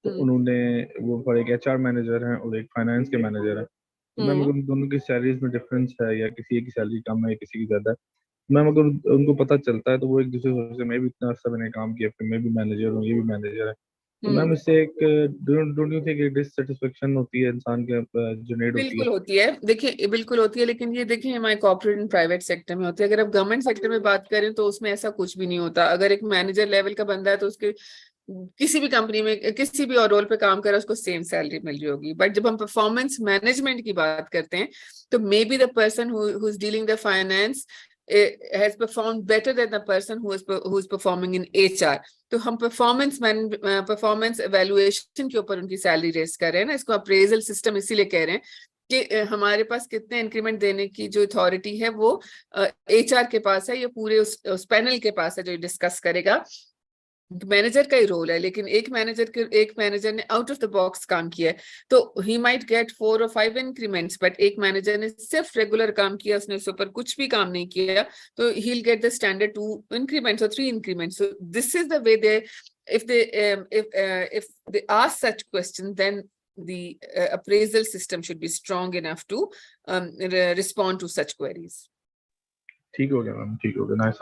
तो उन्होंने वो पर एक एचआर मैनेजर हैं और एक फाइनेंस के मैनेजर हैं, तो मैम अगर उन दोनों की सैलरीज में डिफरेंस है या किसी एक की सैलरी कम है या किसी की ज्यादा है, मैम अगर उनको पता चलता है तो वो एक दूसरे से सोचते हैं मैं भी इतना अर्सा मैंने काम किया, फिर मैं भी मैनेजर हूँ, ये भी मैनेजर है, तो मैम इससे एक डोंट यू थिंक डिससैटिस्फैक्शन होती है इंसान के जनरेट होती है? बिल्कुल होती है, देखिए बिल्कुल होती है, लेकिन ये देखिए हमारे कॉर्पोरेट एंड प्राइवेट सेक्टर में होती है. अगर आप गवर्नमेंट सेक्टर में बात करें तो उसमें ऐसा कुछ भी नहीं होता. अगर एक मैनेजर लेवल का बंदा है तो उसके किसी भी कंपनी में किसी भी और रोल पे काम कर रहा है उसको सेम सैलरी मिल रही होगी. बट जब हम परफॉर्मेंस मैनेजमेंट की बात करते हैं तो may be the person who is dealing the finance has performed better than the person who is performing in HR. तो हम परफॉर्मेंस एवेल्युएशन के ऊपर उनकी सैलरी रेस कर रहे हैं ना, इसको अप्रेजल सिस्टम इसीलिए कह रहे हैं कि हमारे पास कितने इंक्रीमेंट देने की जो अथॉरिटी है वो HR के पास है, या पूरे उस पैनल के पास है जो डिस्कस करेगा मैनेजर का ही रोल है, लेकिन एक मैनेजर ने आउट ऑफ द बॉक्स काम किया है, तो he might get 4 or 5 increments, but एक मैनेजर ने सिर्फ रेगुलर काम किया, उसने उसके ऊपर कुछ भी काम नहीं किया, तो he will get the standard 2 increments or 3 increments. So this is the way they, if they ask such questions, then the appraisal system should be strong enough to respond to such queries. ठीक हो गया ma'am, ठीक हो गया, nice,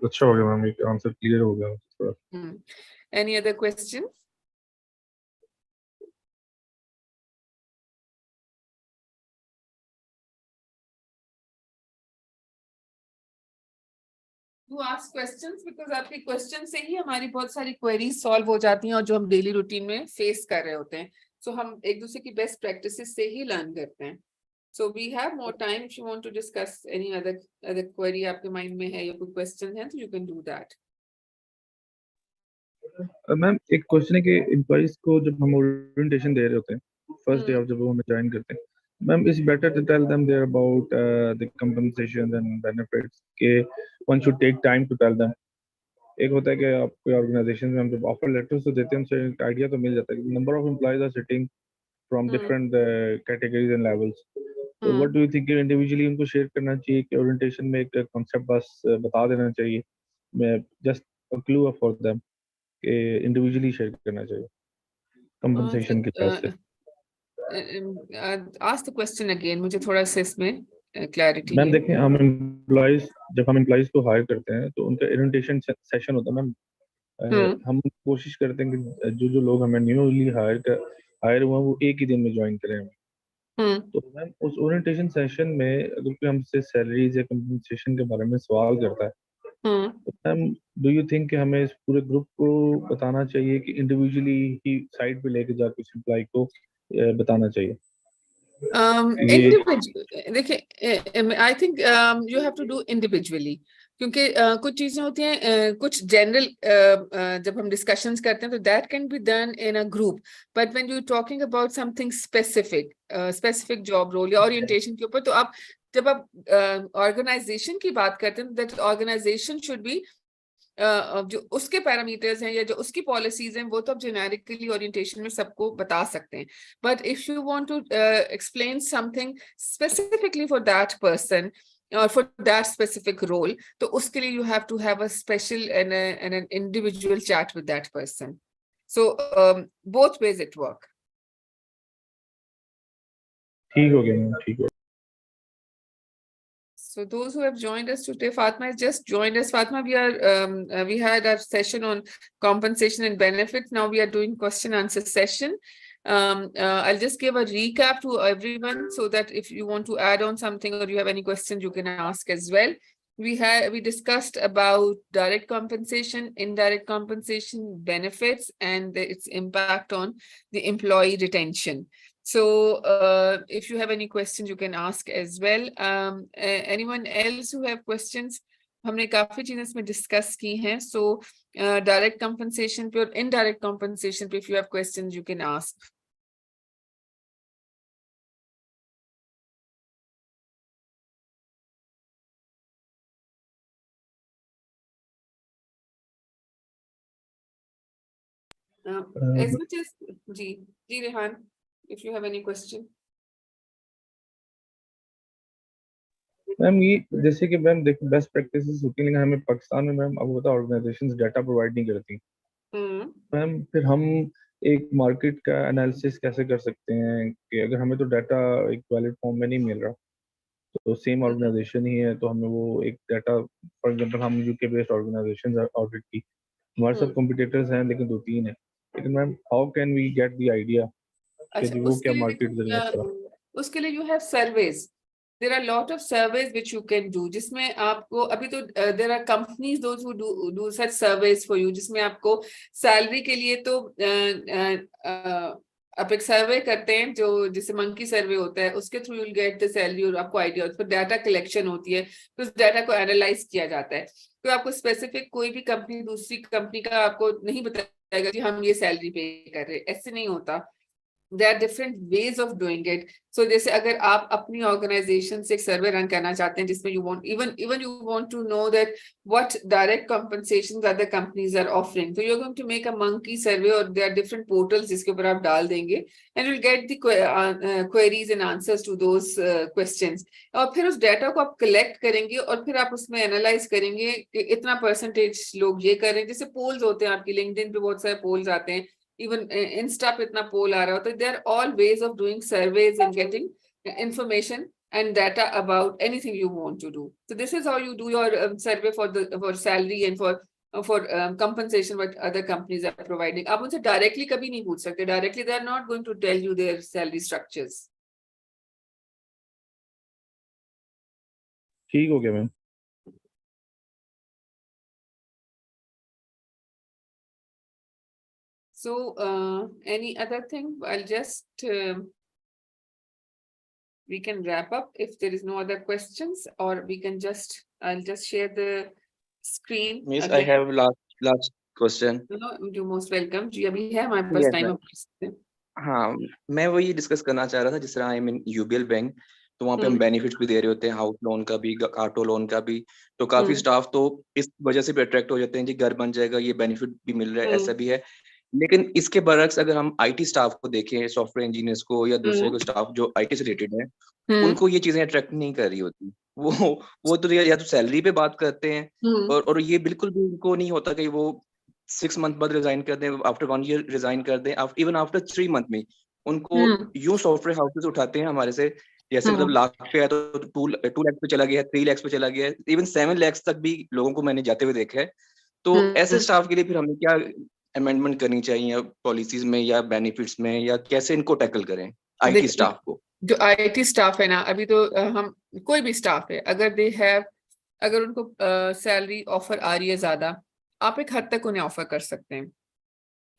अच्छा हो गया ma'am, एक आंसर क्लियर हो गया थोड़ा. Any other questions? To ask questions, because आपके क्वेश्चन से ही हमारी बहुत सारी क्वेरीज सॉल्व हो जाती हैं और जो हम डेली रूटीन में फेस कर रहे होते हैं. सो हम एक दूसरे की बेस्ट प्रैक्टिसेस से ही लर्न करते हैं. So we have more time. If you want to discuss any other query आपके माइंड में है या कोई क्वेश्चन है, तो you can do that. Ma'am एक क्वेश्चन है कि एम्प्लॉइज को जब हम ओरिएंटेशन दे रहे होते हैं फर्स्ट डे ऑफ जब वो हमें ज्वाइन करते हैं, ma'am it's better to tell them there about the compensation and benefits के one should take time to tell them. एक होता है कि आप कोई ऑर्गेनाइजेशन में हम जब ऑफर लेटर्स तो देते हैं उनसे एक आइडिया तो मिल जाता है कि number of employees are sitting from different categories and levels. तो what do you think individually उनको शेयर करना चाहिए कि ओरिएंटेशन में एक कॉन्सेप्ट बस बता देना चाहिए, मैं just a clue for them कि इंडिविजुअली शेयर करना चाहिए कंपनसेशन के पास से? Ask the question again, मुझे थोड़ा सा इसमें क्लैरिटी मैम है. देखिए, जब हम एम्प्लॉइज को हायर करते हैं तो उनका ओरिएंटेशन सेशन होता है मैम. हम कोशिश करते हैं कि जो लोग हमें न्यूली हायर हुआ वो एक ही दिन में ज्वाइन करें हमें. तो मैम उस ओरिएंटेशन सेशन में अगर कोई हमसे सैलरीज या कंपनसेशन के बारे में सवाल करता है, तो मैम डू यू थिंक कि हमें इस पूरे ग्रुप को बताना चाहिए कि इंडिविजुअली ही साइड पे लेके जाकर उस एम्प्लॉय को बताना चाहिए? देखिए, I think you have to do individually, क्योंकि कुछ चीजें होती हैं, कुछ जनरल जब हम डिस्कशंस करते हैं तो that can be done in a group, but when you talking about something specific job role या ओरिएंटेशन के ऊपर, तो आप जब आप ऑर्गेनाइजेशन की बात करते हैं, दैट ऑर्गेनाइजेशन शुड बी जो उसके पैरामीटर्स हैं या जो उसकी पॉलिसीज हैं वो तो आप जेनेरिकली ओरिएंटेशन में सबको बता सकते हैं, but if you want to explain something specifically for that person or for that specific role, तो उसके लिए you have to have a special and an individual chat with that person. So both ways it work. ठीक हो गया ma'am, ठीक हो. So those who have joined us today, Fatma has just joined us. Fatma, we had our session on compensation and benefits. Now we are doing question answer session. I'll just give a recap to everyone so that if you want to add on something or you have any questions, you can ask as well. We discussed about direct compensation, indirect compensation, benefits, and its impact on the employee retention. So if you have any questions, you can ask as well. Anyone else who have questions? हमने काफी चीजें इसमें discuss की हैं. So direct compensation पे और indirect compensation पे if you have questions, you can ask. As much as जी Rehan, if you have any question. Ma'am ये जैसे कि मैम देखो बेस्ट प्रैक्टिसेस होती हैं, लेकिन हमें पाकिस्तान में मैम अब होता है ऑर्गेनाइजेशंस डाटा प्रोवाइड नहीं करती. मैम फिर हम एक मार्केट का एनालिसिस कैसे कर सकते हैं कि अगर हमें तो डाटा एक वैलिड फॉर्म में नहीं मिल रहा, तो सेम ऑर्गेनाइजेशन ही है तो हमें वो एक डाटा, फॉर एग्जांपल हम यूके बेस्ड ऑर्गेनाइजेशंस ऑडिट की, हमारे साथ कॉम्पिटिटर्स हैं लेकिन 2-3 है, लेकिन ma'am how can we get the idea कि वो क्या मार्केट? उसके लिए you have surveys. There are a lot of surveys which you can do, जिसमें आपको अभी तो there are companies those who do such surveys for you, जिसमें आपको सैलरी के लिए तो आप एक सर्वे करते हैं जो जिसे मंकी सर्वे होता है, उसके through you'll get the salary और आपको आइडिया, फिर डाटा कलेक्शन होती है, तो उस डाटा को एनालाइज किया जाता है. तो आपको स्पेसिफिक कोई भी कंपनी दूसरी कंपनी का आपको नहीं बताएगा कि हम ये सैलरी पे कर रहे हैं, ऐसे नहीं होता. there are different ways of doing it. So जैसे अगर आप अपनी organization से एक survey run करना चाहते हैं जिसमें you want even you want to know that what direct compensations other companies are offering, so you're going to make a monkey survey, or there are different portals जिसके ऊपर आप डाल देंगे, and you'll get the queries and answers to those questions. और फिर उस data को आप collect करेंगे और फिर आप उसमें analyze करेंगे कि इतना percentage लोग ये कर रहे हैं. जैसे polls होते हैं आपकी LinkedIn पे बहुत सारे polls आते हैं, even Insta पे इतना poll आ रहा होता है. There are all ways of doing surveys and getting information and data about anything you want to do. So this is how you do your survey for salary and for compensation what other companies are providing. आप उनसे directly कभी नहीं पूछ सकते. Directly they are not going to tell you their salary structures. ठीक हो गया ma'am. So any other thing? I'll just we can wrap up if there is no other questions, or we can I'll just share the screen. Miss, I have last question. No, you're most welcome. जी अभी है हमारे पास time. हाँ, मैं वही discuss करना चाह रहा था. जिस तरह आई मीन यूबीएल बैंक, तो वहाँ पे हम बेनिफिट्स भी दे रहे होते हैं, हाउस लोन का भी, ऑटो लोन का भी. तो काफी स्टाफ तो इस वजह से भी अट्रैक्ट हो जाते हैं जी, घर बन जाएगा, ये बेनिफिट भी मिल रहा है, ऐसा भी है. लेकिन इसके बरक्स अगर हम आईटी स्टाफ को देखें, सॉफ्टवेयर इंजीनियर्स को या दूसरे को स्टाफ जो आईटी से रिलेटेड है, उनको ये चीजें अट्रैक्ट नहीं कर रही होती. वो तो या तो सैलरी पे बात करते हैं, और ये बिल्कुल भी उनको नहीं होता कि वो 6 मंथ बाद रिजाइन कर दें, आफ्टर 1 ईयर रिजाइन कर दें, इवन आफ्टर 3 मंथ में उनको यूं सॉफ्टवेयर हाउसेस उठाते हैं हमारे से, जैसे मतलब लाख पे है तो 2 लाख पे चला गया, 3 लाख पे चला गया, इवन 7 लाख तक भी लोगों को मैंने जाते हुए देखा है. तो ऐसे स्टाफ के लिए फिर हमें क्या अमेंडमेंट करनी चाहिए पॉलिसीज में या बेनिफिट्स में, या कैसे इनको टैकल करें आईटी स्टाफ को? जो आईटी स्टाफ है ना, अभी तो हम कोई भी स्टाफ है, अगर उनको सैलरी ऑफर आ रही है ज्यादा, आप एक हद तक उन्हें ऑफर कर सकते हैं.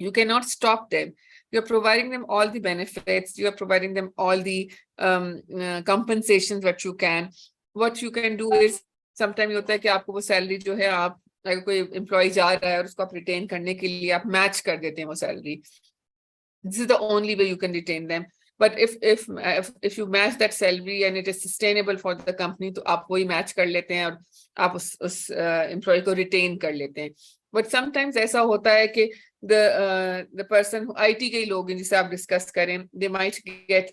You cannot stop them. You're providing them all the benefits. You are providing them all the compensations that you can. What you can do is, sometimes ये होता है कि आपको वो सैलरी जो है, आप अगर कोई एम्प्लॉय जा रहा है और उसको आप रिटेन करने के लिए आप मैच कर देते हैं वो salary. This is the only way you can retain them. But if you match that salary and it is sustainable for the company, तो आप वही मैच कर लेते हैं और आप उस एम्प्लॉय को रिटेन कर लेते हैं. But sometimes ऐसा होता है कि the person IT के लोग हैं जिसे आप डिस्कस करें, they might get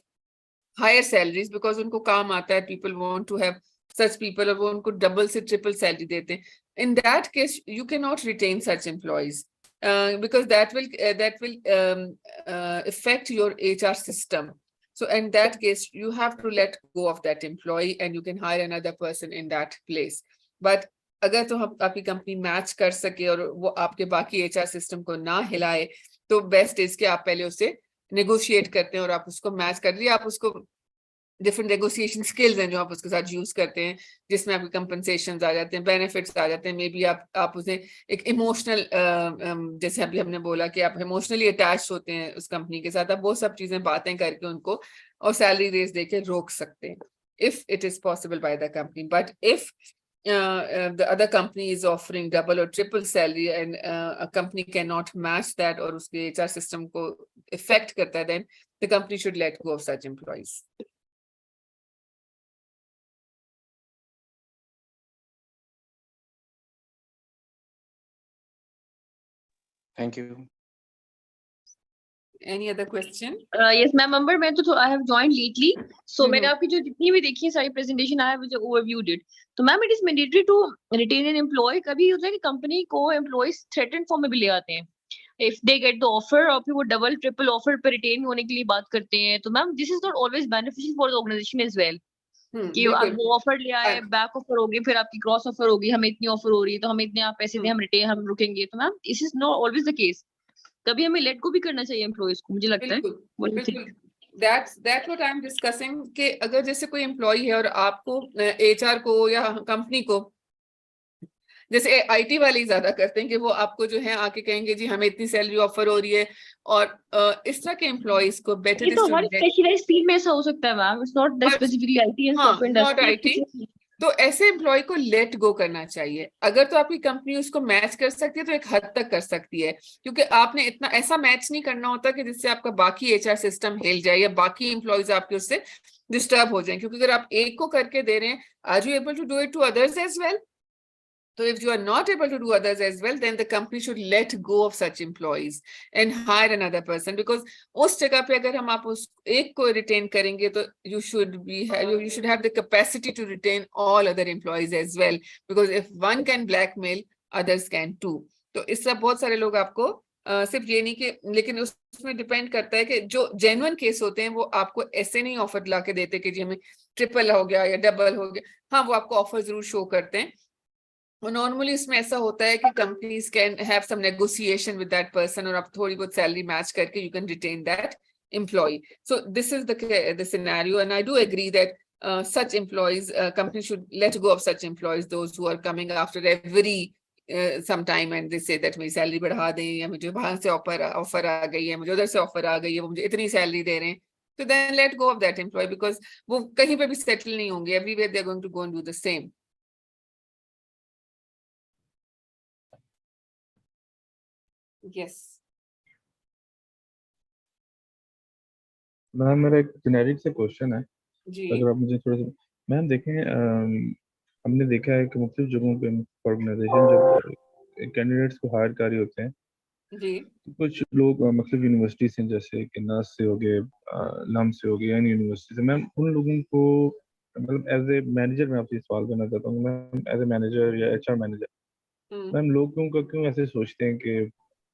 higher salaries because उनको काम आता है, people want to have such people, और वो उनको डबल से ट्रिपल सैलरी देते हैं. In that case, you cannot retain such employees because that will affect your HR system. So in that case, you have to let go of that employee and you can hire another person in that place. But अगर तो हम आपकी company match कर सके और वो आपके बाकी HR सिस्टम को ना हिलाए, तो बेस्ट इज कि आप पहले उससे नेगोशिएट करते हैं और आप उसको मैच कर दिए. आप उसको डिफरेंट नेगोशिएशन स्किल्स हैं जो आप उसके साथ यूज करते हैं, जिसमें आपके कंपनसेशंस आ जाते हैं, बेनिफिट्स आ जाते हैं. मे बी आप उसे एक इमोशनल, जैसे अभी हमने बोला कि आप इमोशनली अटैच होते हैं उस कंपनी के साथ, आप वो सब चीजें बातें करके उनको और सैलरी रेज देके रोक सकते हैं, if it is possible by the company. But if the other company is offering double or triple salary and a company cannot match that, और उसके HR system को affect करता है, then the company should let go of such employees. Thank you. Any other question? Yes, ma'am. Member, मैं तो I have joined lately, so मैंने आपकी जो जितनी भी देखी है सारी presentation, I have overviewed it. तो ma'am, it is mandatory to retain an employee. कभी होता है कि कंपनी को employees threatened form में भी ले आते हैं. If they get the offer, और फिर वो double triple offer पे retain होने के लिए बात करते हैं, तो ma'am this is not always beneficial for the organization as well. कि आप वो ऑफर ले आए, बैक ऑफर होगी, फिर आपकी क्रॉस ऑफर होगी, हमें इतनी ऑफर हो रही है तो हमें इतने आप पैसे दें, हम रुकेंगे. तो ma'am this is not always the case. कभी हमें लेट को भी करना चाहिए एम्प्लॉइज को, मुझे लगता है. बिल्कुल. That's what I'm discussing, कि अगर जैसे कोई एम्प्लॉय है और आपको HR को या कंपनी को, जैसे IT वाले ही ज्यादा करते हैं कि वो आपको जो है आके कहेंगे जी हमें इतनी सैलरी ऑफर हो रही है, और इस तरह के एम्प्लॉइज को बेटर तो हर स्पेशलाइज्ड फील्ड में ऐसा हो सकता है ma'am. It's not specifically IT and software industry. तो ऐसे एम्प्लॉय को लेट गो करना चाहिए। अगर तो आपकी कंपनी उसको मैच कर सकती है तो एक हद तक कर सकती है, क्योंकि आपने इतना ऐसा मैच नहीं करना होता कि जिससे आपका बाकी एचआर सिस्टम हिल जाए या बाकी एम्प्लॉयज आपके उससे डिस्टर्ब हो जाए। क्योंकि अगर आप एक को करके दे रहे हैं, are you able to do it to others as well? So if you are not able to do others as well, then the company should let go of such employees and hire another person. Because उस जगह पे अगर हम आप उस एक को retain करेंगे तो you should have the capacity to retain all other employees as well. Because if one can blackmail, others can too. तो इससे बहुत सारे लोग आपको सिर्फ ये नहीं कि, लेकिन उसमें डिपेंड करता है कि जो जेन्युइन केस होते हैं वो आपको ऐसे नहीं ऑफर ला के देते कि जी हमें ट्रिपल हो गया या डबल हो गया। हाँ, वो आपको ऑफर जरूर शो करते हैं। नॉर्मली इसमें ऐसा होता है कि companies can have some negotiation with that person और आप थोड़ी बहुत सैलरी मैच करके you can retain that employee. So this is the scenario, and I do agree that such employees, companies should let go of such employees, those who are coming after every some time and they say that मेरी salary बढ़ा दें, या मुझे बाहर से offer आ गई है, मुझे उधर से ऑफर आ गई है, वो मुझे इतनी सैलरी दे रहे हैं। So then let go of that employee, because वो कहीं पे भी सेटल नहीं होंगे, everywhere they are going to go and do the same. Yes. Ma'am मेरा एक जेनेरिक से क्वेश्चन है, जी। अगर आप मुझे थोड़ा सा, मैम देखें हमने देखा है कि मुख्तलिफ जगहों पे ऑर्गेनाइजेशन जब कैंडिडेट्स को हायर कर रहे होते हैं जी। तो कुछ लोग मुख्तलिफ यूनिवर्सिटी से, जैसे कि नर्स से हो गए, लम से हो गए, यानी यूनिवर्सिटी से, मैम उन लोगों को मतलब एज ए मैनेजर मैं आपसे सवाल करना चाहता हूँ, मैम एज ए मैनेजर या एचआर मैनेजर, मैम लोगों का क्यों ऐसे सोचते हैं कि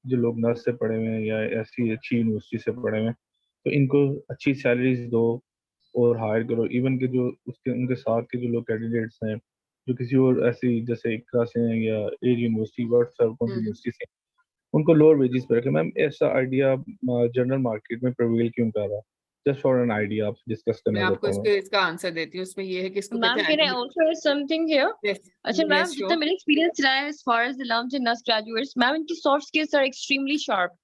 जो लोग नर्स से पढ़े हुए हैं या ऐसी अच्छी यूनिवर्सिटी से पढ़े हुए हैं तो इनको अच्छी सैलरीज दो और हायर करो, इवन के जो उसके उनके साथ के जो लोग कैंडिडेट्स हैं जो किसी और ऐसी जैसे इकरा से हैं या एयर यूनिवर्सिटी, वर्ड यूनिवर्सिटी से, उनको लोअर वेजेस पे रखें। मैम ऐसा आइडिया जनरल मार्केट में प्रिवेल क्यों कर रहा है? जस्ट फॉर एन आइडिया आपसे डिस्कस मैं करना आपको चाहता हूँ। इसका आंसर देती हूँ। इसमें ये है कि इसको ma'am can I also add something here? अच्छा मैम, जितना मेरा एक्सपीरियंस रहा है as far as the LUMS and नर्स ग्रेजुएट्स, मैम इनकी soft skills are extremely sharp.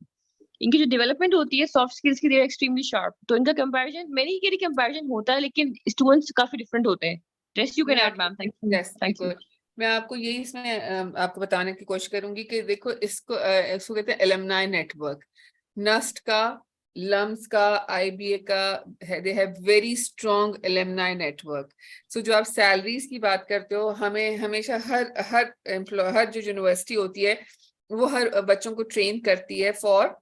इनकी जो डेवलपमेंट होती है सॉफ्ट स्किल्स की, दे आर एक्सट्रीमली शार्प। तो इनका कंपैरिजन, मेरी के कंपैरिजन होता है, लेकिन स्टूडेंट्स काफी डिफरेंट होते हैं। Rest you can add ma'am. Thank you. मैं आपको यही इसमें आपको बताने की कोशिश करूंगी कि देखो इसको कहते हैं एलुमनाई नेटवर्क। नस्ट का, लम्स का, आईबीए का, they have very strong alumni network. So जो आप सैलरीज की बात करते हो, हमें हमेशा हर जो यूनिवर्सिटी होती है वो हर बच्चों को ट्रेन करती है for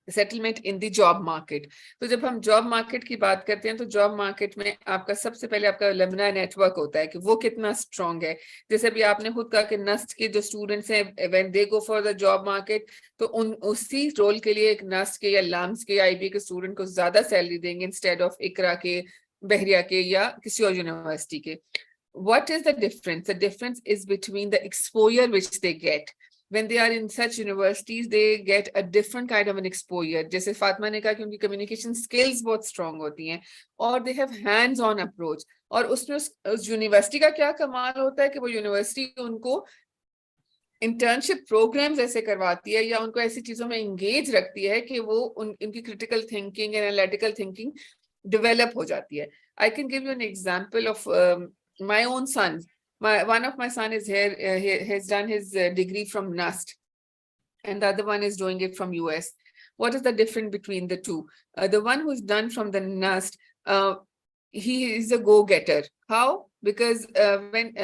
settlement in the job market. तो जब हम जॉब मार्केट की बात करते हैं तो जॉब मार्केट में आपका सबसे पहले आपका एलुमनाई नेटवर्क होता है कि वो कितना स्ट्रॉन्ग है। जैसे भी आपने खुद कहा कि नस्ट के जो स्टूडेंट्स हैं when they go for the job market, तो उसी रोल के लिए एक नस्ट के या लम्स के या आईबी के स्टूडेंट को ज्यादा सैलरी देंगे इंस्टेड ऑफ इकरा के, बहरिया के या किसी और यूनिवर्सिटी के। What is the difference? The difference is between the exposure which they get. When they are in such universities, they get a different kind of an exposure. जैसे फातिमा ने कहा कि उनकी communication skills बहुत strong होती हैं और they have hands-on approach. और उसमें उस यूनिवर्सिटी का क्या कमाल होता है कि वो यूनिवर्सिटी उनको इंटर्नशिप प्रोग्राम्स ऐसे करवाती है या उनको ऐसी चीजों में एंगेज रखती है कि वो उनकी critical thinking, analytical thinking develop हो जाती है। I can give you an example of my own son. One of my son is here. He has done his degree from NUST, and the other one is doing it from US. What is the difference between the two? The one who's done from the NUST, he is a go-getter. How? Because when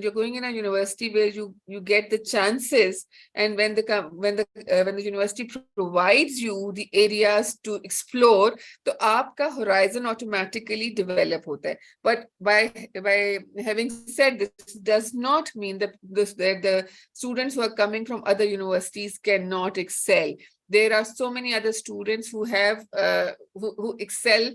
you're going in a university where you get the chances, and when the university provides you the areas to explore, तो आपका horizon automatically develop होता है. But by having said this does not mean that the students who are coming from other universities cannot excel. There are so many other students who have who excel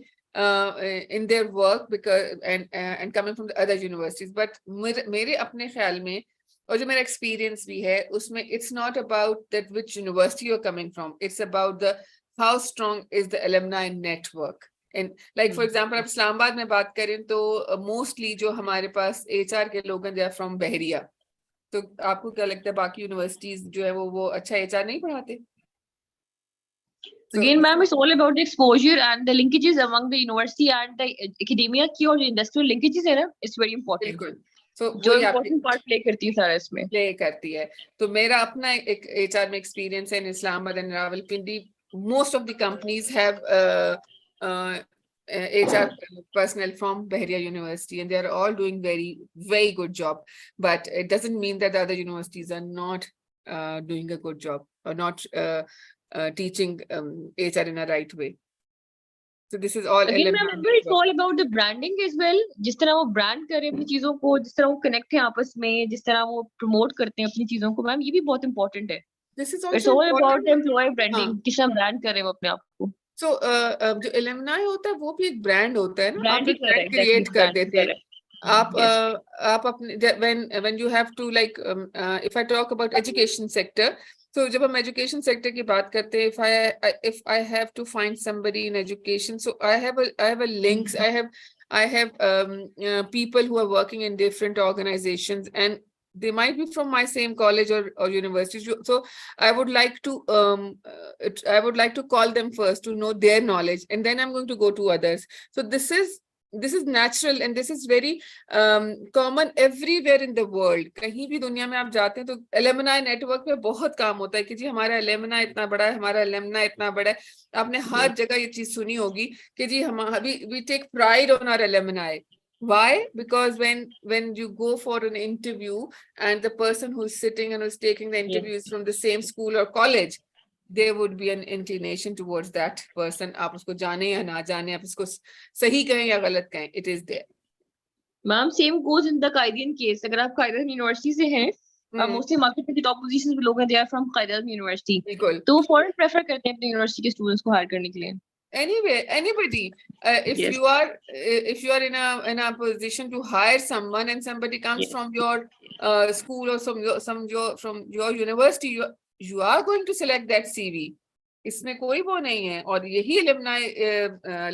in their work because and coming from the other universities. But मेरे अपने ख्याल में और जो मेरा experience भी है उसमें, it's not about that which university you're coming from. It's about the how strong is the alumni network. And like for example, आप इस्लामाबाद में बात करें तो mostly जो हमारे पास HR के लोग हैं, they are from बहरिया. तो आपको क्या लगता है बाकी यूनिवर्सिटीज जो है वो अच्छा HR नहीं पढ़ाते? Again, ma'am, it's all about the exposure and the linkages among the university and the academia की और industrial linkages है ना, it's very important. बिल्कुल. So जो वही important part play करती है सारा इसमें. प्ले करती है. तो मेरा अपना एक HR में एक्सपीरियंस है in Islamabad and Rawalpindi. Most of the companies have HR personnel from Bahria University, and they are all doing very good job. But it doesn't mean that the other universities are not doing a good job or not teaching HR in a right way. So this is all. Again, remember, it's all about the branding as well. जिस तरह वो brand कर रहे हैं अपनी चीजों को, जिस तरह वो connect हैं आपस में, जिस तरह वो promote करते हैं अपनी चीजों को, मैम ये भी बहुत important है. This is also it's all about important. employee branding. किस तरह brand कर रहे हैं वो अपने आप को. So जो alumni होता है वो भी एक brand होता है ना. Brand आप brand create कर देते हैं. आप अपने when you have to like if I talk about education sector. So जब हम education sector की बात करते हैं, if I have to find somebody in education, so I have a links, I have people who are working in different organizations, and they might be from my same college or university. So I would like to call them first to know their knowledge, and then I'm going to go to others. So this is natural, and this is very common everywhere in the world. कहीं भी दुनिया में आप जाते हैं तो alumni network पे बहुत काम होता है कि जी हमारा alumni इतना बड़ा है, हमारा alumni इतना बड़ा है. आपने हर जगह ये चीज सुनी होगी कि जी we take pride on our alumni. Why? Because when you go for an interview and the person who's sitting and who's taking the interview is from the same school or college, there would be an inclination towards that person. आप उसको जाने या ना जाने, आप उसको सही कहें या गलत कहें, it is there. Ma'am, same goes in the Qaidian case. अगर आप Qaidian University से हैं, mostly market में top positions में लोग हैं, they are from Qaidian University. बिल्कुल. तो वो foreign prefer करते हैं अपने university के students को hire करने के लिए. Anyway, anybody, if you are in a position to hire someone and somebody comes from your school or from your university, you are going to select that CV. इसमें कोई वो नहीं है. और यही alumni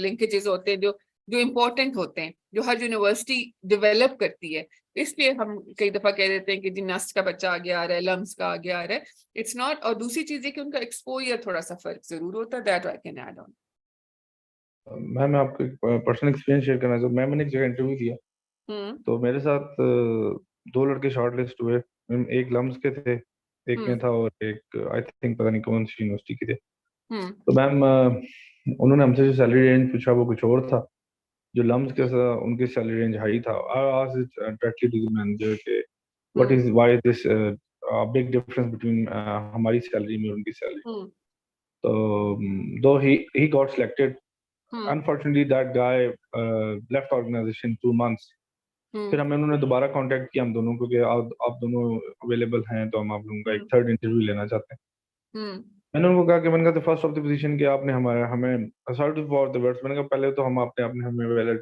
linkages होते हैं जो important होते हैं, जो हर यूनिवर्सिटी डेवलप करती है. इसलिए हम कई दफा कह देते हैं कि जी नस्ट का बच्चा आगे आ रहा है, लम्स का आगे आ रहा है. It's not. और दूसरी चीज है कि उनका एक्सपोजर थोड़ा सा फर्क जरूर होता है. That I can add on. मैं आपको एक पर्सनल एक्सपीरियंस शेयर करना चाहूँ. मैंने एक जगह इंटरव्यू दिया, तो मेरे साथ 2 लड़के शॉर्टलिस्ट हुए. एक लम्स के थे, एक में था, और एक आई थिंक पता नहीं कौन सी यूनिवर्सिटी के थे. तो मैम उन्होंने हमसे जो सैलरी रेंज पूछा वो कुछ और था. जो लम्स के साथ उनकी सैलरी रेंज हाई था. I asked directly to the manager के what is why this big difference between हमारी सैलरी में उनकी सैलरी. तो दो ही got selected. Unfortunately, that guy left organization 2 months. फिर हमें उन्होंने दोबारा कांटेक्ट किया हम दोनों को कि आप दोनों अवेलेबल हैं तो हम आप लोगों का एक थर्ड इंटरव्यू लेना चाहते हैं. मैंने उनको कहा कि मैंने कहा फर्स्ट ऑफ द पोजीशन के आपने हमें सॉरी फॉर द वर्ड्स, मैंने कहा पहले तो हम आपने हमें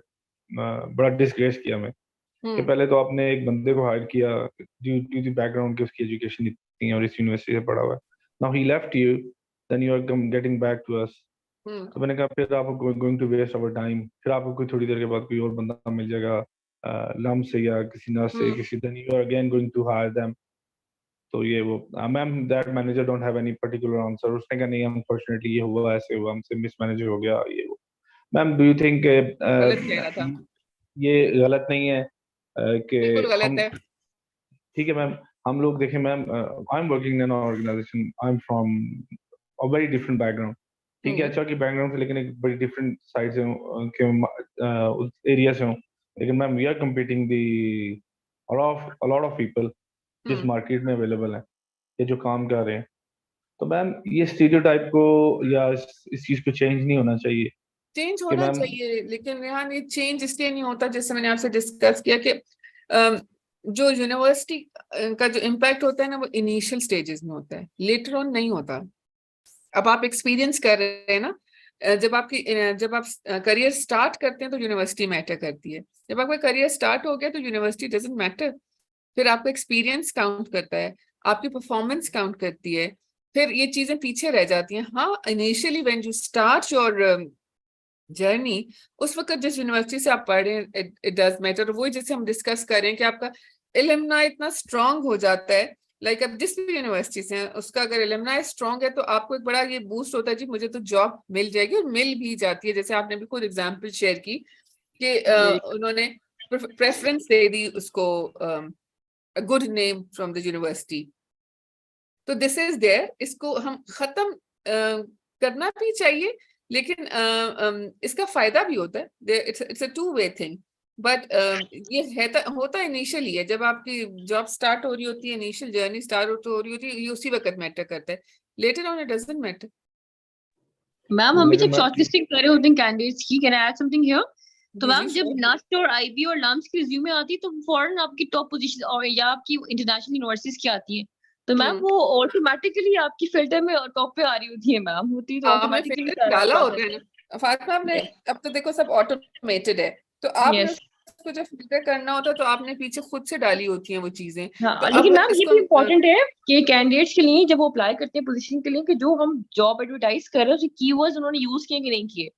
बड़ा डिसग्रेस किया हमें कि पहले तो आपने एक बंदे को हायर किया ड्यू टू द बैकग्राउंड कि उसकी एजुकेशन इतनी है और इस यूनिवर्सिटी से पढ़ा हुआ है. Now he left you, then you are getting back to us. तो मैंने कहा फिर आप going to waste our time. फिर आपको कोई थोड़ी देर के बाद कोई और बंदा मिल जाएगा लम से या किसी नर्स से किसी, then you are again going to hire them. तो ये वो ma'am that manager don't have any particular answer. उसने कहा नहीं अनफॉर्चुनेटली ये हुआ, ऐसे हुआ, हमसे मिसमैनेज हो गया ये वो. मैम डू यू थिंक ये गलत नहीं है कि ठीक है मैम हम लोग देखें ma'am I am working in an organisation, I am from a very different background. ठीक है अच्छा की बैकग्राउंड से, लेकिन एक बड़ी डिफरेंट साइड से उस एरिया से हूँ. लेकिन ma'am we are competing the lot of people जिस मार्केट में अवेलेबल है ये जो काम कर रहे हैं. तो मैम ये स्टीरियोटाइप को या इस चीज पे चेंज नहीं होना चाहिए. चेंज होना चाहिए, लेकिन यहाँ ये चेंज इसलिए नहीं होता जैसे मैंने आपसे डिस्कस किया कि जो यूनिवर्सिटी का जो इम्पैक्ट होता है ना वो इनिशियल स्टेजेस में होता है, लेटर ऑन नहीं होता. अब आप एक्सपीरियंस कर रहे हैं ना, जब आप करियर स्टार्ट करते हैं तो यूनिवर्सिटी मैटर करती है. जब आपका करियर स्टार्ट हो गया तो यूनिवर्सिटी डजंट मैटर. फिर आपका एक्सपीरियंस काउंट करता है, आपकी परफॉर्मेंस काउंट करती है, फिर ये चीजें पीछे रह जाती हैं. हाँ initially when you start your journey, उस वक्त जिस यूनिवर्सिटी से आप पढ़ रहे हैं इट डज मैटर. वही जैसे हम डिस्कस करें कि आपका एलुमनाई इतना स्ट्रांग हो जाता है लाइक अब जिस भी यूनिवर्सिटीज हैं उसका अगर एलुमनाई स्ट्रॉन्ग है तो आपको एक बड़ा ये बूस्ट होता है जी, मुझे तो जॉब मिल जाएगी, और मिल भी जाती है। जैसे आपने भी खुद एग्जांपल शेयर की कि उन्होंने प्रेफरेंस दे दी उसको, good name from the university. तो दिस इज देयर, इसको हम खत्म करना भी चाहिए, लेकिन इसका फायदा भी होता है। It's a two way thing, but ये होता इनिशियली है, जब आपकी जॉब स्टार्ट हो रही होती है, इनिशियल जर्नी स्टार्ट हो रही होती है, ये उसी वक्त मैटर करता है, letter on it doesn't matter. Ma'am हम भी जब शॉर्टलिस्टिंग कर रहे होते हैं कैंडिडेट्स की, can I add something here? तो मैम जब नस्ट और आईबी और लम्स की रिज्यूमे आती है तो फॉरन आपकी टॉप पोजीशन और या आपकी इंटरनेशनल यूनिवर्सिटीज की आती है, तो मैम वो ऑटोमेटिकली आपकी फिल्टर में टॉप पे आ रही होती है मैम, होती है तो ऑटोमेटिकली डाला होता है ना फातिमा आपने। अब तो देखो सब ऑटोमेटेड है, तो आपने उसको जब फिल्टर करना होता है तो आपने पीछे खुद से डाली होती हैं वो चीजें। हाँ, तो लेकिन मैम ये भी इम्पोर्टेंट है कि कैंडिडेट्स के लिए जब वो अप्लाई करते हैं पोजीशन के लिए, कि जो हम जॉब एडवर्टाइज कर रहे हैं उसके कीवर्ड्स उन्होंने यूज किए कि नहीं किए,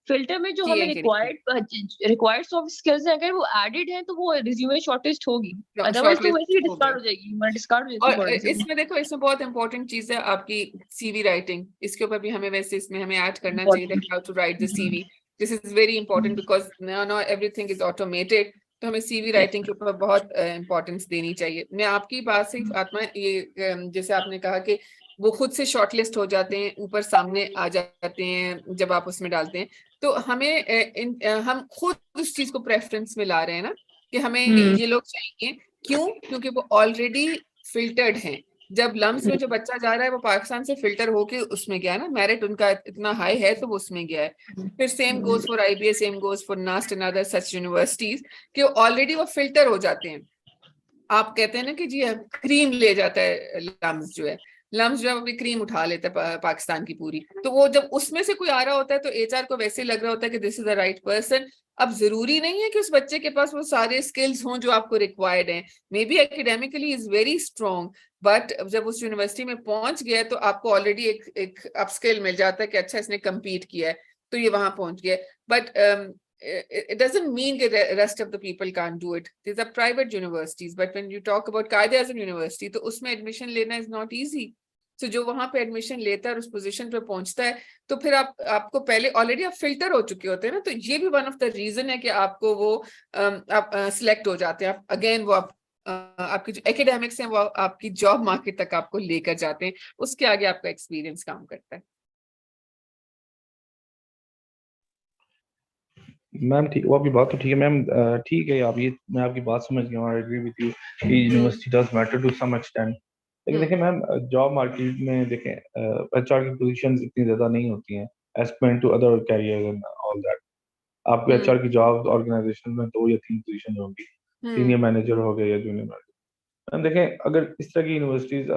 फिल्टर में जो हमें रिक्वायर्ड सॉफ्ट स्किल्स हैं अगर वो एडेड हैं तो वो रिज्यूमे शॉर्टलिस्ट होगी, अदरवाइज तो वैसे ही डिस्कार्ड हो जाएगी, मतलब डिस्कार्ड हो जाती है। और इसमें देखो, इसमें बहुत इंपॉर्टेंट चीज है आपकी सीवी राइटिंग, इसके ऊपर भी हमें वैसे इसमें हमें ऐड करना चाहिए that how to write the CV. This is very important because now everything is automated, तो हमें सीवी राइटिंग के ऊपर बहुत इंपॉर्टेंस देनी चाहिए। मैं आपकी बात से आत्मा ये जैसे आपने कहा कि वो खुद से शॉर्टलिस्ट हो जाते हैं, ऊपर सामने आ जाते हैं जब आप उसमें डालते हैं, तो हमें हम खुद उस चीज को प्रेफरेंस में ला रहे हैं ना कि हमें ये लोग चाहिए। क्यों? क्योंकि वो ऑलरेडी फिल्टर्ड हैं। जब लम्स में जो बच्चा जा रहा है वो पाकिस्तान से फिल्टर होके उसमें गया ना, मेरिट उनका इतना हाई है तो वो उसमें गया है। फिर same goes for IBS, same goes for NUST and other such universities कि ऑलरेडी वो फिल्टर हो जाते हैं। आप कहते हैं ना कि जी क्रीम ले जाता है लम्स जो है, लम्स जो है वो क्रीम उठा लेता है पाकिस्तान की पूरी, तो वो जब उसमें से कोई आ रहा होता है तो एचआर को वैसे लग रहा होता है कि this is the right person. अब जरूरी नहीं है कि उस बच्चे के पास वो सारे स्किल्स हों जो आपको रिक्वायर्ड हैं, may be academically is very strong, but जब उस यूनिवर्सिटी में पहुंच गया तो आपको ऑलरेडी एक अपस्किल मिल जाता है कि अच्छा इसने कम्पीट किया है तो ये वहां पहुंच गया। But it doesn't mean that the rest of the people can't do it. These are private universities, but when you talk about कायदे आज़म यूनिवर्सिटी तो उसमें एडमिशन लेना is not easy. So जो वहां पे एडमिशन लेता है और उस पोजीशन पे पहुंचता है तो फिर आपको पहले ऑलरेडी आप फिल्टर हो चुके होते हैं ना, तो ये भी वन ऑफ द रीजन है कि आपको वो आप सिलेक्ट हो जाते हैं। आप अगेन वो आपकी जो एकेडमिक्स हैं वो आपकी जॉब मार्केट तक आपको लेकर जाते हैं, उसके आगे आपका एक्सपीरियंस काम करता है। मैम ठीक, वो आपकी बात तो ठीक है मैम, ठीक है आप, ये मैं आपकी बात समझ गया, आई एग्री विद यू कि university does matter to some extent. लेकिन देखें मैम, जॉब मार्केट में देखें एचआर की पोजीशंस इतनी ज़्यादा नहीं होती हैं as compare to other career and all that. आपको एचआर की जॉब ऑर्गेनाइजेशन में 2 या 3 पोजीशन होंगी, सीनियर मैनेजर हो गए या जूनियर मैनेजर। मैम देखें, अगर इस तरह की यूनिवर्सिटीज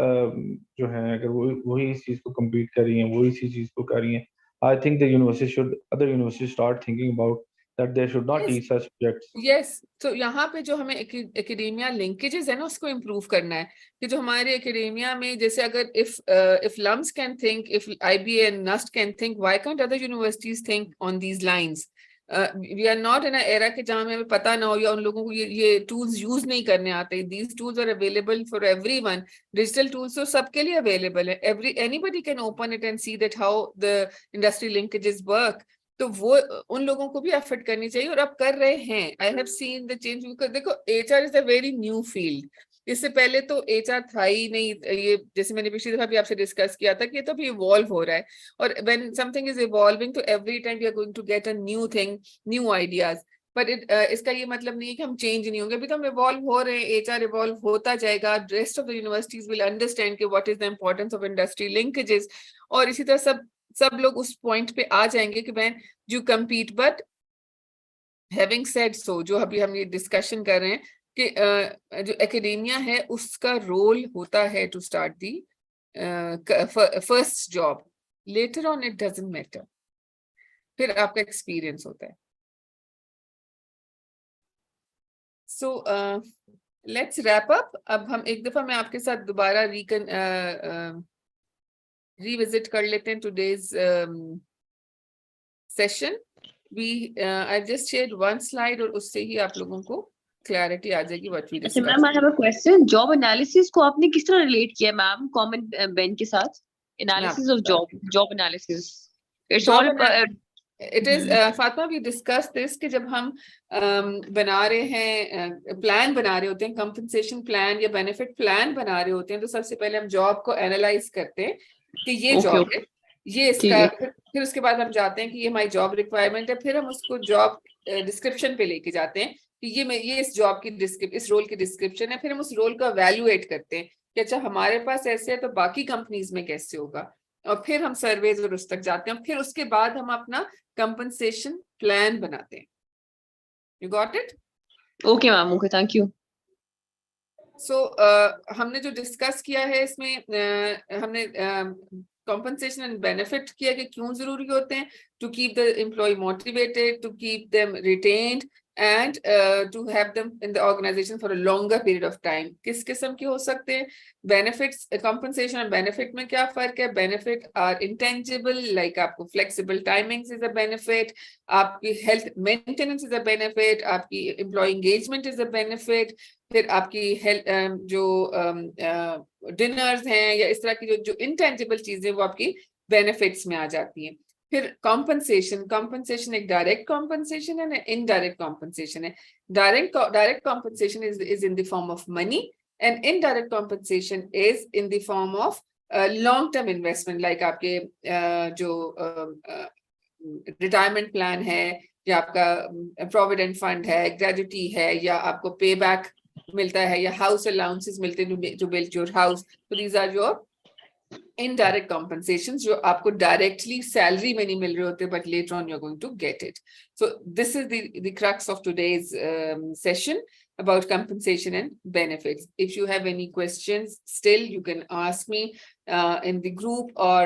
जो हैं अगर वही इस चीज़ को कम्पीट कर रही हैं, वही इसी चीज़ को कर रही हैं, I think the university should, other university start thinking about that they should not teach such subjects. Yes, तो यहाँ पे जो हमें एकेडेमिया लिंकेजेस है ना उसको इम्प्रूव करना है कि जो हमारे एकेडेमिया में, जैसे अगर if LUMS can think, if IBA and NUST can think, why can't other universities think on these lines? We are not in an era के जहाँ हमें पता ना हो या उन लोगों को ये टूल्स यूज नहीं करने आते। These tools are available for everyone. Digital tools तो सबके लिए अवेलेबल है, anybody can open it and see that how the industry linkages work. तो वो उन लोगों को भी एफर्ट करनी चाहिए और अब कर रहे हैं। I have seen the change. देखो HR is a very new field, इससे पहले तो एचआर था ही नहीं। ये जैसे मैंने पिछली दफा भी आपसे डिस्कस किया था कि ये तो भी इवॉल्व हो रहा है, और व्हेन समथिंग इज इवॉल्विंग तो every time we are going to get a new thing, new ideas. But इसका ये मतलब नहीं है कि हम चेंज नहीं होंगे, अभी तो हम इवॉल्व हो रहे हैं, एचआर इवॉल्व होता जाएगा। Rest of the universities will understand कि what is the importance of industry linkages, और इसी तरह सब लोग उस पॉइंट पे आ जाएंगे कि when you compete. But having said so, जो अभी हम ये डिस्कशन कर रहे हैं कि जो एकेडेमिया है उसका रोल होता है to start the first job, later on it doesn't matter, फिर आपका एक्सपीरियंस होता है। So let's wrap up. अब हम एक दफा मैं आपके साथ दोबारा रिविजिट कर लेते हैं today's session. I've just shared one slide और उससे ही आप लोगों को क्लैरिटी आ जाएगी व्हाट वी अच्छा discussed. Ma'am, I have a question. Job analysis को आपने किस तरह रिलेट किया मैम कॉमन बेंच के साथ? Analysis of job analysis, it's all it is Fatima, we discuss this कि जब हम बना रहे हैं, प्लान बना रहे होते हैं, कंपनसेशन प्लान या बेनिफिट प्लान बना रहे होते हैं, तो सबसे पहले हम जॉब को एनालाइज करते हैं कि ये जॉब है, ये इसका, फिर उसके बाद हम जाते हैं कि ये हमारी जॉब रिक्वायरमेंट है, फिर हम उसको जॉब डिस्क्रिप्शन पे लेके जाते हैं कि ये इस जॉब की इस रोल की डिस्क्रिप्शन है, फिर हम उस रोल को एवेल्युएट करते हैं कि अच्छा हमारे पास ऐसे है तो बाकी कंपनीज में कैसे होगा, और फिर हम सर्वेज और उस तक जाते हैं, फिर उसके बाद हम अपना कंपनसेशन प्लान बनाते हैं। You got it? Okay ma'am, okay, thank you. So हमने जो डिस्कस किया है इसमें हमने compensation and benefit किया कि क्यों जरूरी होते हैं, to keep the employee motivated, to keep them retained and to have them in the organization for a longer period of time. किस किस्म के हो सकते हैं benefits? Compensation and benefit में क्या फर्क है? Benefit are intangible, like आपको flexible timings is a benefit, आपकी health maintenance is a benefit, आपकी employee engagement is a benefit, फिर आपकी हेल्थ जो डिनर्स हैं या इस तरह की जो इंटेंजिबल चीजें वो आपकी बेनिफिट्स में आ जाती हैं। फिर कंपनसेशन एक डायरेक्ट कॉम्पनसेशन है, इनडायरेक्ट कॉम्पनसेशन है। Direct compensation is in the form of money and indirect compensation is in the form of long term investment, like आपके जो रिटायरमेंट प्लान है या आपका प्रोविडेंट फंड है, ग्रेजुटी है, या आपको पे बैक मिलता है, या हाउस अलाउंसेस मिलते हैं टू बिल्ड योर हाउस। तो these are your indirect compensations जो आपको डायरेक्टली सैलरी में नहीं मिल रहे होते, but later on you are going to get it. So this is the crux of today's session about compensation and benefits. If you have any questions still, you can ask me in the group, or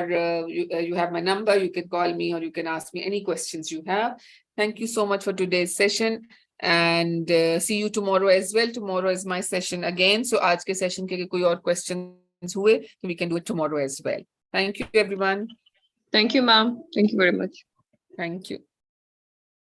you have my number, you can call me, or you can ask me any questions you have. Thank you so much for today's session, and see you tomorrow as well. Tomorrow is my session again, so aaj ke session ke koi aur questions hue so we can do it tomorrow as well. Thank you everyone. Thank you ma'am, thank you very much. Thank you.